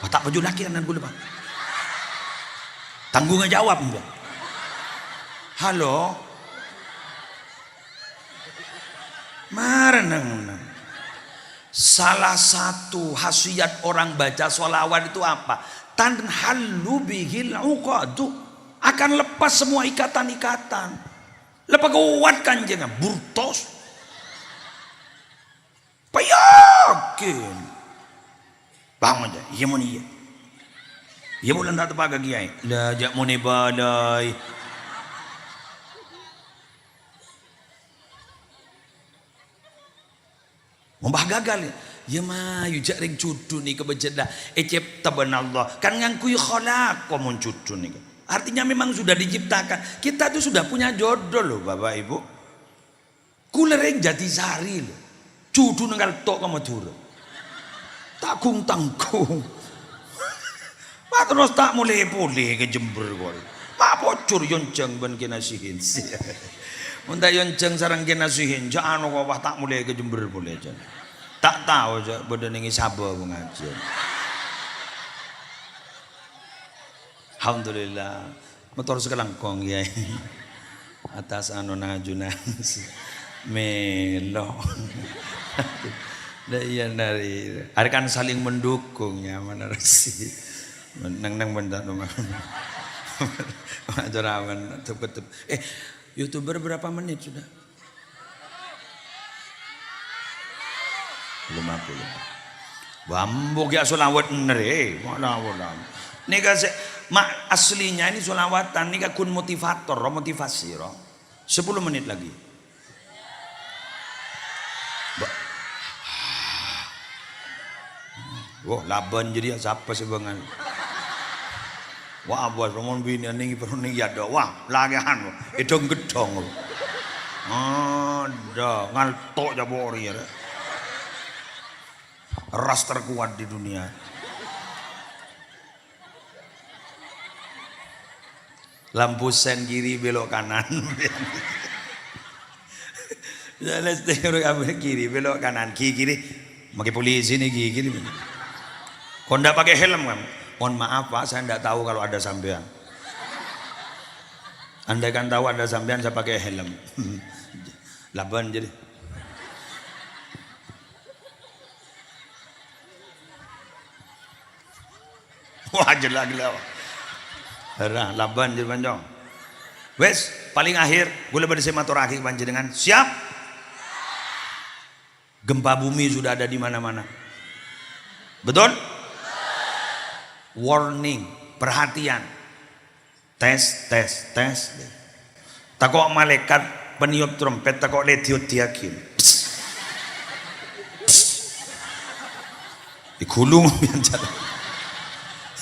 Tak baju laki anak gue lepas. Tanggung jawab enggak? Halo. Marenang. Salah satu khasiat orang baca sholawat itu apa? Tanhallu bihil uqadu. Akan lepas semua ikatan-ikatan. Lepas kuatkan jangan burtos. Payakin. Bangun aja, iya mau nih, iya mau lantar tepaga kiai, dah jak mau nih balai, mau gagal ya mah, yujak ring cudu nih kebejedah, ecep taban Allah, kan ngangkui kholak komun cudu nih, artinya memang sudah diciptakan, kita tuh sudah punya jodoh loh bapak ibu, kulereng jati sari loh, cudu nenggal tok kamu turun. Takung tanggung, mak terus tak mulai ke Jember kau, mak bocor yonceng ben kinasihin sih, untuk yonceng sarang kinasihin, jangan kau tak mulai ke Jember boleh aja, tak tahu aja badan ini sabar mengajar, alhamdulillah, motor sekarang kong ya, atas anu najunan, melo. Iya dari, ada kan saling mendukung ya mana sih, nang benda rumah, ajaran tetep. YouTuber berapa menit sudah? 50. Bambu ya solawat nere, mana. Nih kasih, mak aslinya ini solawatan, nih kun motivator, motivasi, 10 menit lagi. Wah, laban jadi siapa sih bangan? Wah, bos romon bini nih perlu nih ada. Wah, lagian itu gedong. Ada ngaltok jabori ya. Ras terkuat di dunia. Lampu sen kiri belok kanan. Jalan setiruk kiri belok kanan kiri. Pakai polisi nih kiri. Kau ndak pakai helm kan? Mohon maaf Pak, saya ndak tahu kalau ada sampean. Anda kan tahu ada sampean saya pakai helm. Laban jadi. Wah gila. Herah laban jadi panjang. Wes paling akhir boleh bersematur akhir panjenengan. Siap? Gempa bumi sudah ada di mana-mana. Betul? Warning, perhatian. Tes. Takok malaikat peniup trompet takok letiut diakin. Ikulung biar jalan.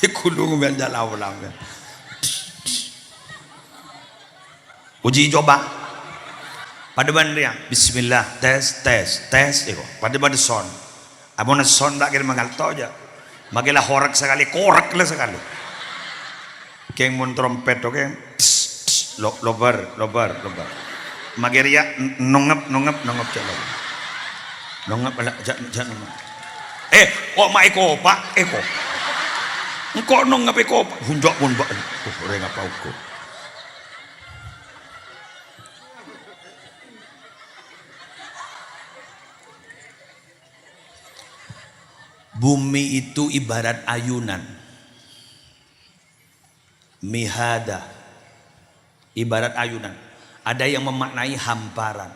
Ikulung biar jalan ulang. Uji coba. Pada bandria, Bismillah, tes. Iko, pada son. Abon son tak kira mangal toja. Magilah horak sekali, korak lah sekali. Keng mun trompet oke, lobar. Magiria nongep jalan. Nongep jangan. Kok mak eko pak eko. Engkau nongep eko hunjak pun pak. Orang apa uko. Bumi itu ibarat ayunan. Mihada. Ibarat ayunan. Ada yang memaknai hamparan.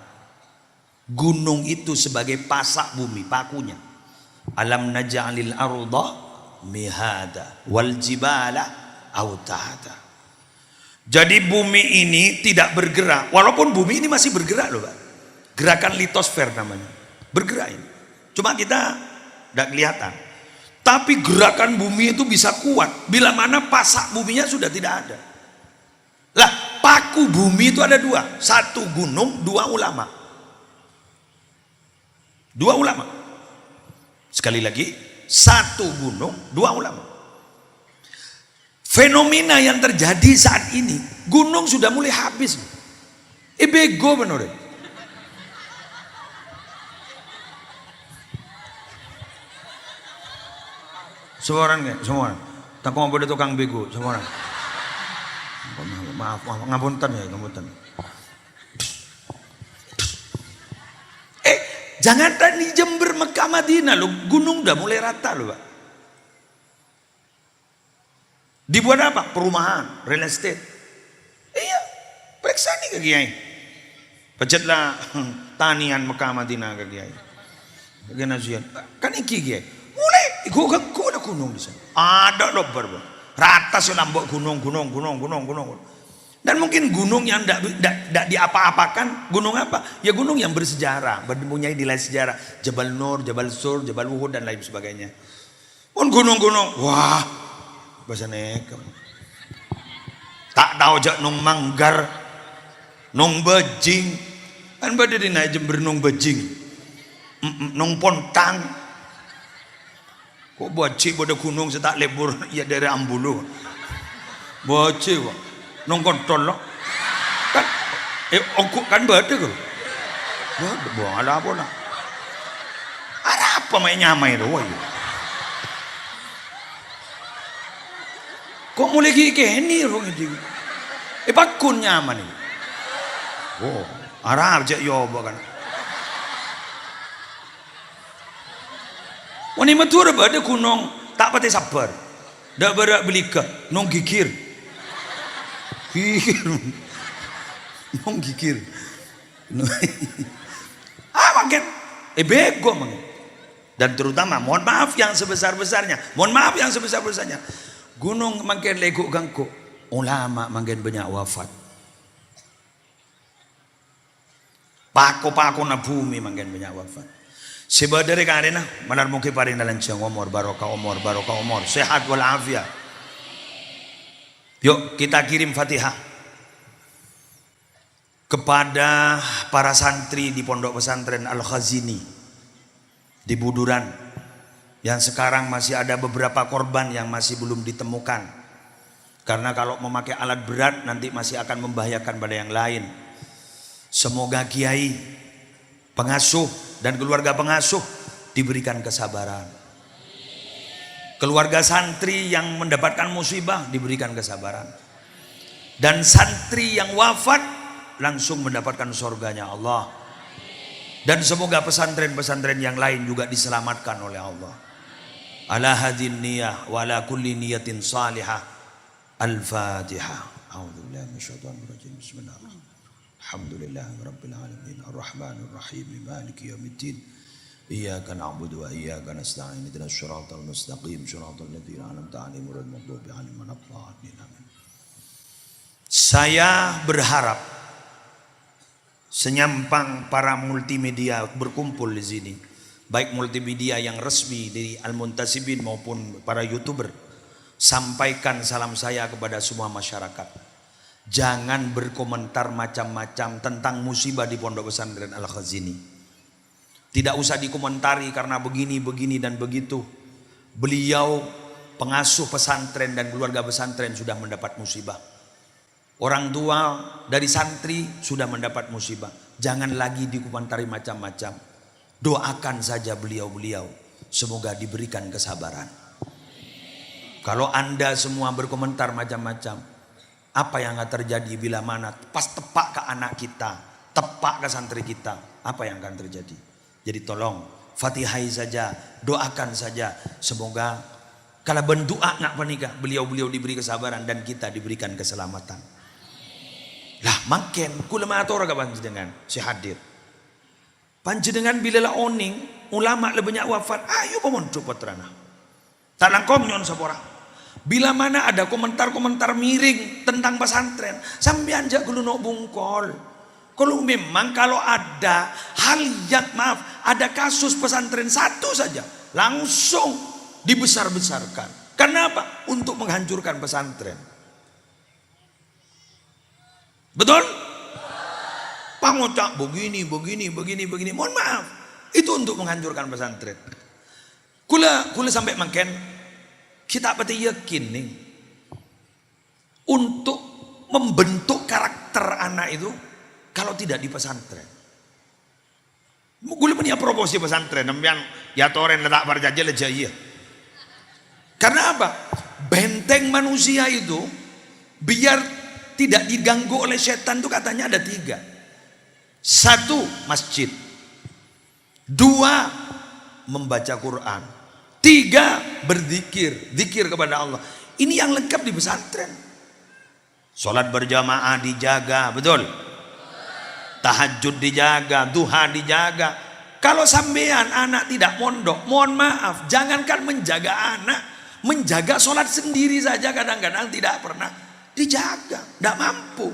Gunung itu sebagai pasak bumi, pakunya. Alam naj'alil arda mihada wal jibala autada. Jadi bumi ini tidak bergerak, walaupun bumi ini masih bergerak loh Pak. Gerakan litosfer namanya. Bergerak ini. Cuma kita tidak kelihatan. Tapi gerakan bumi itu bisa kuat bila mana pasak buminya sudah tidak ada. Lah, paku bumi itu ada dua. Satu gunung, dua ulama. Dua ulama. Sekali lagi, satu gunung, dua ulama. Fenomena yang terjadi saat ini, gunung sudah mulai habis. Bego benar. Semua orang nggak? Semua orang. Tak mau boleh tukang bego, semua orang. Maaf, ngapunten ya, ngapunten. Jangan tadi Jember, Mekah, Madinah loh, gunung udah mulai rata loh Pak. Dibuat apa? Perumahan, real estate. Iya, periksa nih ke Kiai. Pecetlah tanian Mekah, Madinah ke Kiai. Bagaimana sih? Kan iki Kiai. Mulai, gua ada gunung di sana. Ada loh Pak. Rata sih nambah gunung. Dan mungkin gunung yang tidak diapa-apakan, gunung apa? Ya gunung yang bersejarah, mempunyai nilai sejarah. Jabal Nur, Jabal Sur, Jabal Uhud dan lain sebagainya. Pun gunung-gunung, wah, bahasa nekam. Tak tahu jak nung Manggar, nung Bejing, kan pada naik Jember nung Bejing, nung Pontang. Kok bocil pada gunung setak lebur ya dari Ambulu. Bocil kok. Nong kontol lo kan ongkuk kan bade kok buang ada apa lah ada apa main nyamai itu woy. Kok mulai gini rong itu pakun nyaman ini oh Arab cek yoba kan wani matur bade gunung tak pati sabar dak berak belika nong gigir gigir makin bego makin. Dan terutama mohon maaf yang sebesar-besarnya gunung makin leguk gangku ulama makin banyak wafat pako-pako na bumi makin banyak wafat sebab dari karena manar mungkin paling dalam ciang umur barokah umur sehat walafiat. Yuk kita kirim Fatihah kepada para santri di Pondok Pesantren Al-Khazini di Buduran yang sekarang masih ada beberapa korban yang masih belum ditemukan karena kalau memakai alat berat nanti masih akan membahayakan pada yang lain. Semoga kiai, pengasuh dan keluarga pengasuh diberikan kesabaran. Keluarga santri yang mendapatkan musibah diberikan kesabaran. Dan santri yang wafat langsung mendapatkan surganya Allah. Dan semoga pesantren-pesantren yang lain juga diselamatkan oleh Allah. Ala hadin niyah wa ala kulli niyatin salihah. Al-Fatihah. A'udzubillahi minasyaitonir rajim. Bismillahirrahmanirrahim. Alhamdulillahirabbil alamin arrahmanir rahim maliki yaumiddin. Iyyaka na'budu wa iyyaka nasta'in ihdinas siratal mustaqim siratal ladzina an'amta 'alaihim ghairil maghdubi 'alaihim waladdallin. Saya berharap senyampang para multimedia berkumpul di sini, baik multimedia yang resmi dari Al-Muntasibin maupun para YouTuber, sampaikan salam saya kepada semua masyarakat. Jangan berkomentar macam-macam tentang musibah di Pondok Pesantren Al-Khazini. Tidak usah dikomentari karena begini dan begitu. Beliau pengasuh pesantren dan keluarga pesantren sudah mendapat musibah. Orang tua dari santri sudah mendapat musibah. Jangan lagi dikomentari macam-macam. Doakan saja beliau-beliau. Semoga diberikan kesabaran. Kalau Anda semua berkomentar macam-macam, apa yang akan terjadi bila mana pas tepak ke anak kita, tepak ke santri kita, apa yang akan terjadi? Jadi tolong Fatihai saja, doakan saja. Semoga kalau berdoa nak panika, beliau-beliau diberi kesabaran dan kita diberikan keselamatan. Lah, makin kula matur ka panjenengan si hadir. Panjenengan bila la oning ulama le banyak wafat, ayo pamon putrana. Tak langkom nyon sapora. Bila mana ada komentar-komentar miring tentang pesantren, sampean jak kulo no bungkol. Kalau memang kalau ada hal yang ada kasus pesantren satu saja langsung dibesar-besarkan. Kenapa? Untuk menghancurkan pesantren. Betul? Pangocak begini. Mohon maaf. Itu untuk menghancurkan pesantren. Kula sampai makin kita pati yakin nih untuk membentuk karakter anak itu kalau tidak di pesantren. Kula punya proposi pesantren, nampian ya toren letak berjajah lejaya. Karena apa? Benteng manusia itu biar tidak diganggu oleh setan itu katanya ada 3. 1, masjid. 2, membaca Quran. 3, berzikir, zikir kepada Allah. Ini yang lengkap di pesantren. Sholat berjamaah dijaga, betul? Tahajud dijaga, duha dijaga. Kalau sampean anak tidak mondok, mohon maaf, jangankan menjaga anak, menjaga sholat sendiri saja kadang-kadang tidak pernah dijaga, tidak mampu.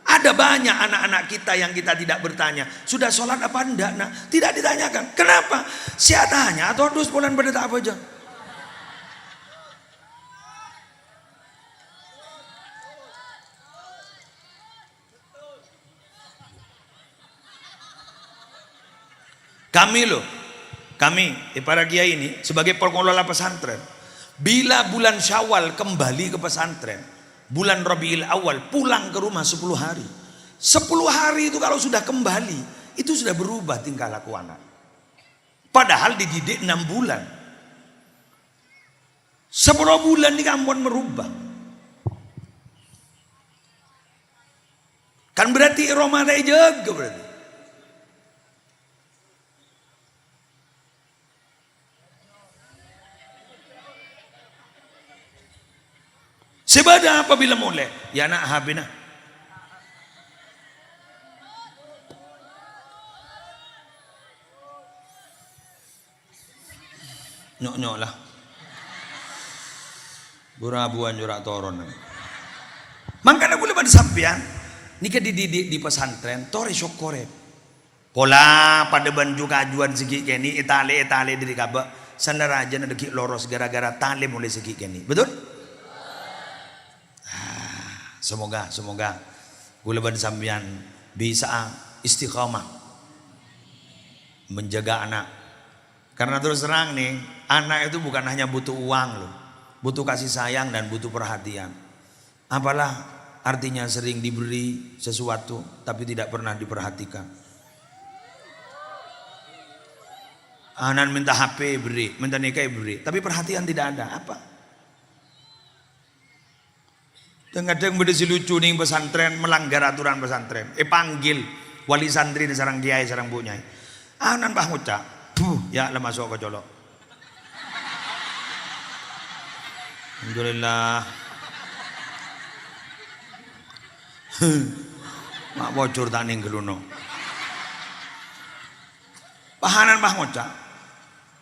Ada banyak anak-anak kita yang kita tidak bertanya, sudah sholat apa enggak? Nah, tidak ditanyakan. Kenapa? Siatanya atau 2 bulan pada tak apa aja. Kami para kiai ini sebagai pengelola pesantren, bila bulan Syawal kembali ke pesantren, bulan Rabiul Awal pulang ke rumah 10 hari. 10 hari itu kalau sudah kembali, itu sudah berubah tingkah laku anak. Padahal dididik 6 bulan. 10 bulan ini kampung merubah. Kan berarti Ramadan jaga berarti. Sebadah apabila mulai, ya nak habina. Nyok lah. Burabuan jurak toron. Makanya boleh pada sampean nikah dididik di pesantren, tore syokore. Pola pada banju kajuan segi keni etale dari kabak sandaraja deki loros gara-gara tale mulai segi keni. Betul? Semoga gula ban sampean bisa istiqamah menjaga anak. Karena terus terang nih, anak itu bukan hanya butuh uang loh, butuh kasih sayang dan butuh perhatian. Apalah artinya sering diberi sesuatu tapi tidak pernah diperhatikan. Anak minta HP beri, minta nikah beri, tapi perhatian tidak ada. Apa? Kadang beda si lucu nih pesantren melanggar aturan pesantren. Panggil wali santri di sarang kiai sarang bunyai. Anan bah ngucap, ya lah masuk ke colok. Alhamdulillah. Mak bocor tak ning geluno. Pahanan bah ngucap.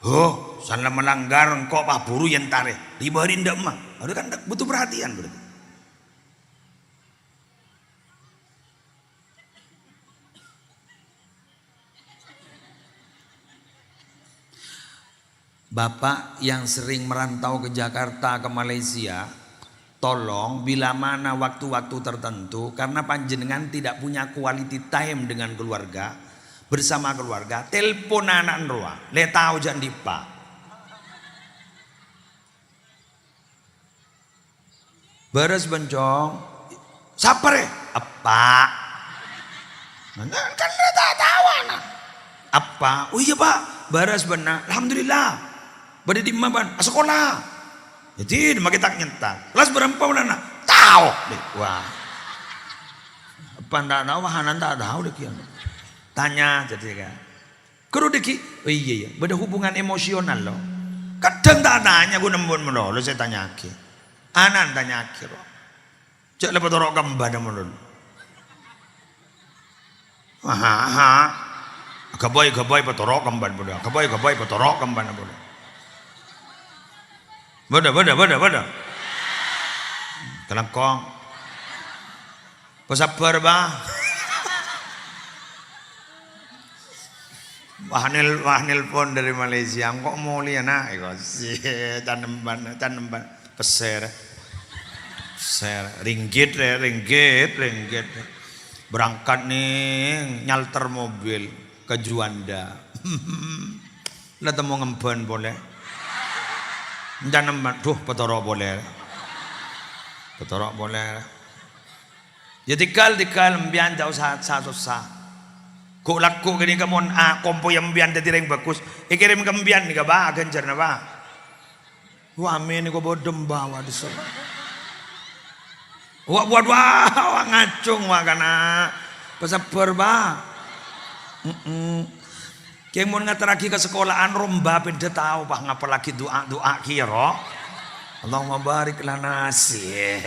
Oh, sana melanggar kok pak buru yang tarik. Diberi ndak mah. Ada kan butuh perhatian berarti. Bapak yang sering merantau ke Jakarta, ke Malaysia, tolong bila mana waktu-waktu tertentu karena panjenengan tidak punya quality time dengan keluarga, bersama keluarga, telepon anak roa, le tahu jangan dipa. Beres bencong, sapere apa? Kan tak tahu anak. Apa? Oh iya pak, beres benar. Alhamdulillah. Pada di mana? Sekolah. Jadi kita nyentak. Kelas berapa bulan? Tahu. Wah. Apa ndak tahu? Hanan tak tahu deh kian. Tanya jadi kan. Kero deki. Oh iya. Beda hubungan emosional loh. Kadang tak tanya gue nembon lo saya tanya ke. Anan tanya ke. Cek lepas torok kembar menurut. Gabai patorok kamban boda. Gabai patorok kamban boda. Boda. Kelangkong. Pesabar bah. Wahnil pun dari Malaysia. Kok mau lihat nak? Tanemban. Peser. Ringgit. Berangkat nih nyalter mobil ke Juanda. Lah temu ngemben boleh. Tanemban. Duh, petorok boleh. Ya tikal mbian jauh susah. Kok laku gini kamu kompo yang mbian dadi reng bagus. Kirim ke mbian nih ba genjer na ba. Wah amin kok bodem bawa diso. Wah buat wah ngacung wah kana. Pesabar ba. Keng mun ngateraki ke sekolahan romba pede tahu bah ngapa lagi doa kira. Allahumma barik lana sih.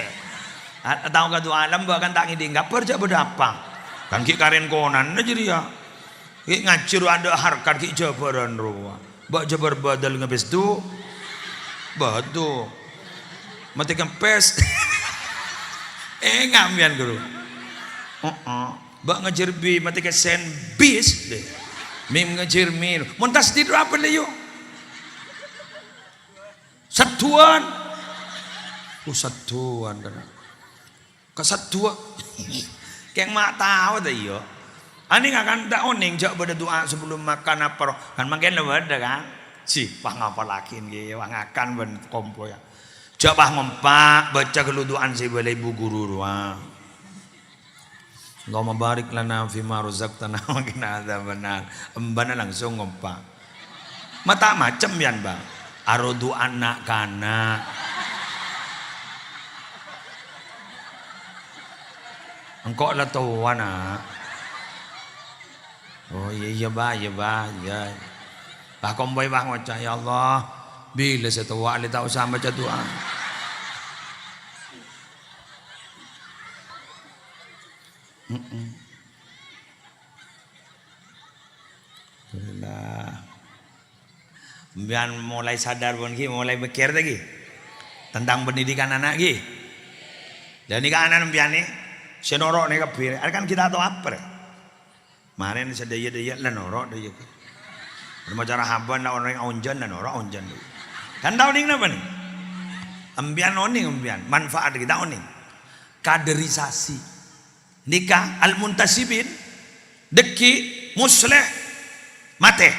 Tahu ka doa alam bahkan tak ngidi enggak perja berapa. Kan ki karen konan aja dia. Ki ngacir ada harkat ki jabaran ruwa. Bak jabar badal ngabes tu. Batu. Mati kempes. Ngamian guru. Bak ngajar bi mati ke sen bis deh. Mim ngajar mir. Montas di apa le yuk? Satuan. Satuan kan. Kesatuan. Kayak mak tahu dah yo. Ani akan tak oning jak berdoa sebelum makan apa kan makin lewat dah kan. Pah ngapa lagi ni wang akan ben kompo ya. Coba ngompak baca keluduan si balai ibu guru ruang. Allahumma barik lana fima razaqtana wa qina adzabannar. Embana langsung ngompak. Mata macam yan bang. Arodu anak kana. Engkau lah tahu anak. Oh iya bah. Bah komboy bah ngocah ya Allah. Bila saya tahu ali tahu sama baca doa. Alhamdulillah. Biar mulai sadar pun ki, mulai mikir lagi tentang pendidikan anak ki. Dan ni kan anak biar ni, senorok ni kabir. Kan kita tahu apa? Kemarin sedaya lah norok dia. Bermacara haban lah orang onjan lah norok onjan. Kan tahu ni kenapa ni? Ambian oning ambian, manfaat kita oning. Kaderisasi. Nikah al-muntasibin deki musleh mate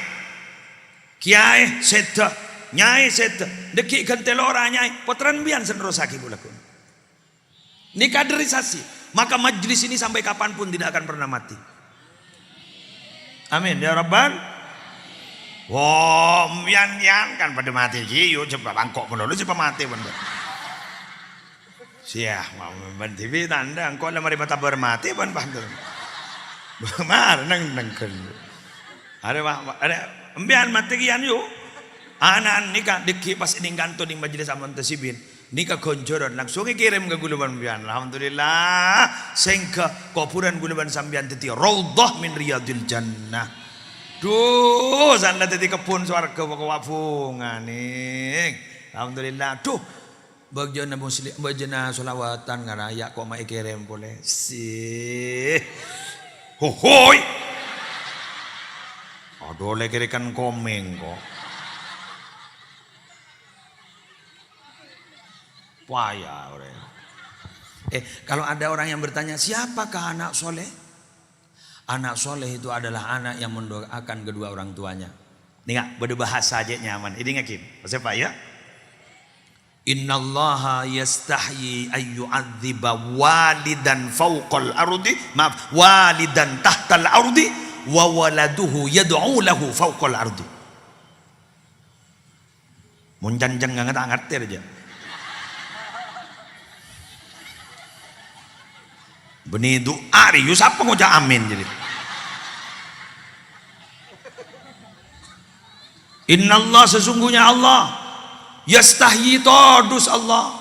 kiai seta nyai seta deki kentelora nyai potran bian senrosaki bulakun ini kaderisasi maka majlis ini sampai kapanpun tidak akan pernah mati amin ya rabbal wah bian kan pada mati yuk coba bangkok menurut coba mati bener siah mau TV tanda engkau lah mari mata bermati ban bantu. Mar nang ken. Ada embian mati kian yuk. Anak nikah diki pas ini ganto di majelis aman tasibin. Nikah konjoran langsung kirim ke guluban embian. Alhamdulillah sehingga kuburan guluban sambian teti raudhah min riyadil jannah. Duh sanda teti kebun swarga wapungan nih. Alhamdulillah. Duh bagian muslim bagian solawatan ngaraya kok mai kirim boleh sih hohoi aduh lagi kan komeng kok payah orang kalau ada orang yang bertanya siapakah anak soleh itu adalah anak yang mendoakan kedua orang tuanya ini nggak berbahasa aja nyaman ini ngakim siapa ya Innallaha yastahyi ayyu'adziba walidan fawqal ardi walidan tahtal ardi wa waladuhu yad'u lahu fawqal ardi mun janjang ngerti aja benih doa rius apa ngoja amin jadi Innallah sesungguhnya Allah yastahyi todus Allah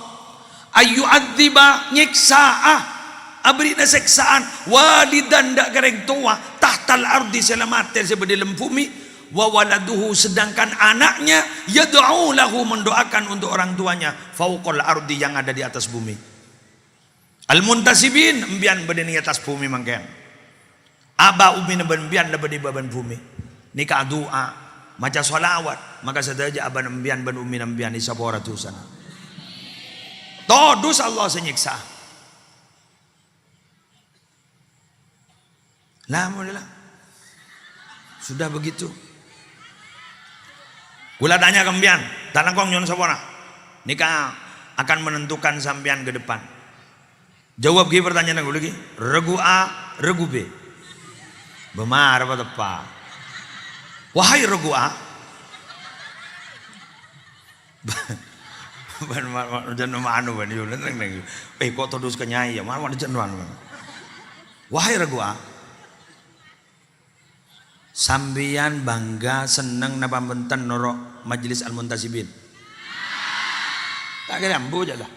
ayu adziba nyiksa abri na seksaan walidan dak gareng tua tahtal ardi selamater sebedi lempumi wa waladuhu sedangkan anaknya yad'u lahu mendoakan untuk orang tuanya fauqal ardi yang ada di atas bumi. Al-muntasibin embian bade di atas bumi mangken. Aba umi nembian bade di baban bumi. Nika doa maca solawat maka sadaja aba nembian ban umi nembian di sabora tusan. Todus Allah senyiksa. Alhamdulillah. Sudah begitu. Gula tanya kembian, tanah kong nyon sapora. Nikah akan menentukan sampean ke depan. Jawab ki pertanyaan aku lagi. Regu A, regu B. Bemar apa tepat? Wahai regu A. Jangan manu ban yo neng. Kok todus kenyai ya, mana jenduan. Wahai regu A. Sambian bangga seneng napa benten noro majelis al-muntasibin. Tak kira ambu aja lah.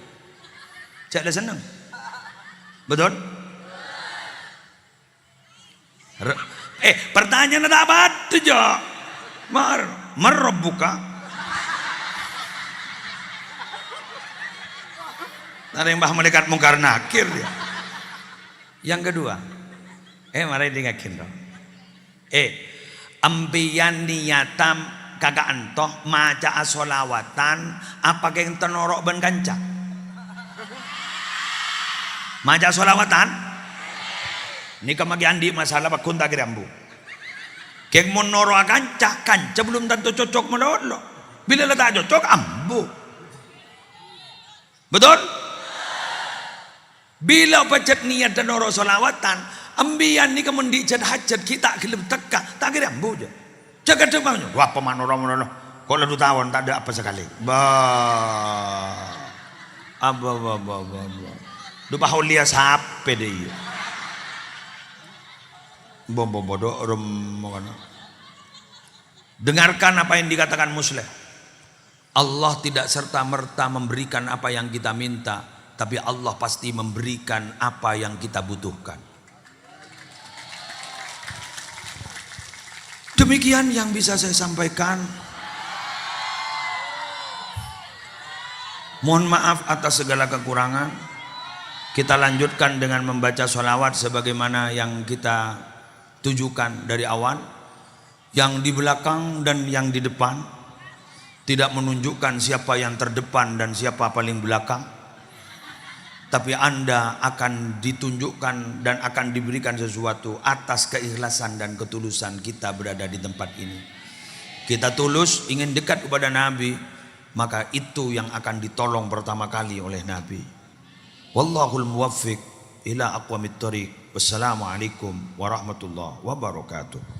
Cak ada seneng. Betul? Pertanyaan ada apa tuh jo? Merebuka. Ada yang bah melekat mungkar nakir dia. Yang kedua, mari dengakin dong. Ambiyan niyatam kagak antoh maca asolawatan apa yang tenorok ben kanca maca solawatan ini kamagi andi masalah bakun tak gerambu keng monoro kanca belum tentu cocok menolo bila tak cocok ambu betul bila pecet niat tenoro solawatan ambian ni kemundi jad hajat kita gelem teka tak kira ambu je jaga demangnya wah pemanoro kok lalu tawon tak ada apa sekali dupa haulia sape deh bodoh dengarkan apa yang dikatakan Musleh. Allah tidak serta merta memberikan apa yang kita minta, tapi Allah pasti memberikan apa yang kita butuhkan. Demikian yang bisa saya sampaikan. Mohon maaf atas segala kekurangan. Kita lanjutkan dengan membaca sholawat sebagaimana yang kita tujukan dari awal. Yang di belakang dan yang di depan tidak menunjukkan siapa yang terdepan dan siapa paling belakang. Tapi Anda akan ditunjukkan dan akan diberikan sesuatu atas keikhlasan dan ketulusan kita berada di tempat ini. Kita tulus ingin dekat kepada Nabi, maka itu yang akan ditolong pertama kali oleh Nabi. Wallahul muwaffiq ila aqwamit thoriq. Wassalamualaikum warahmatullahi wabarakatuh.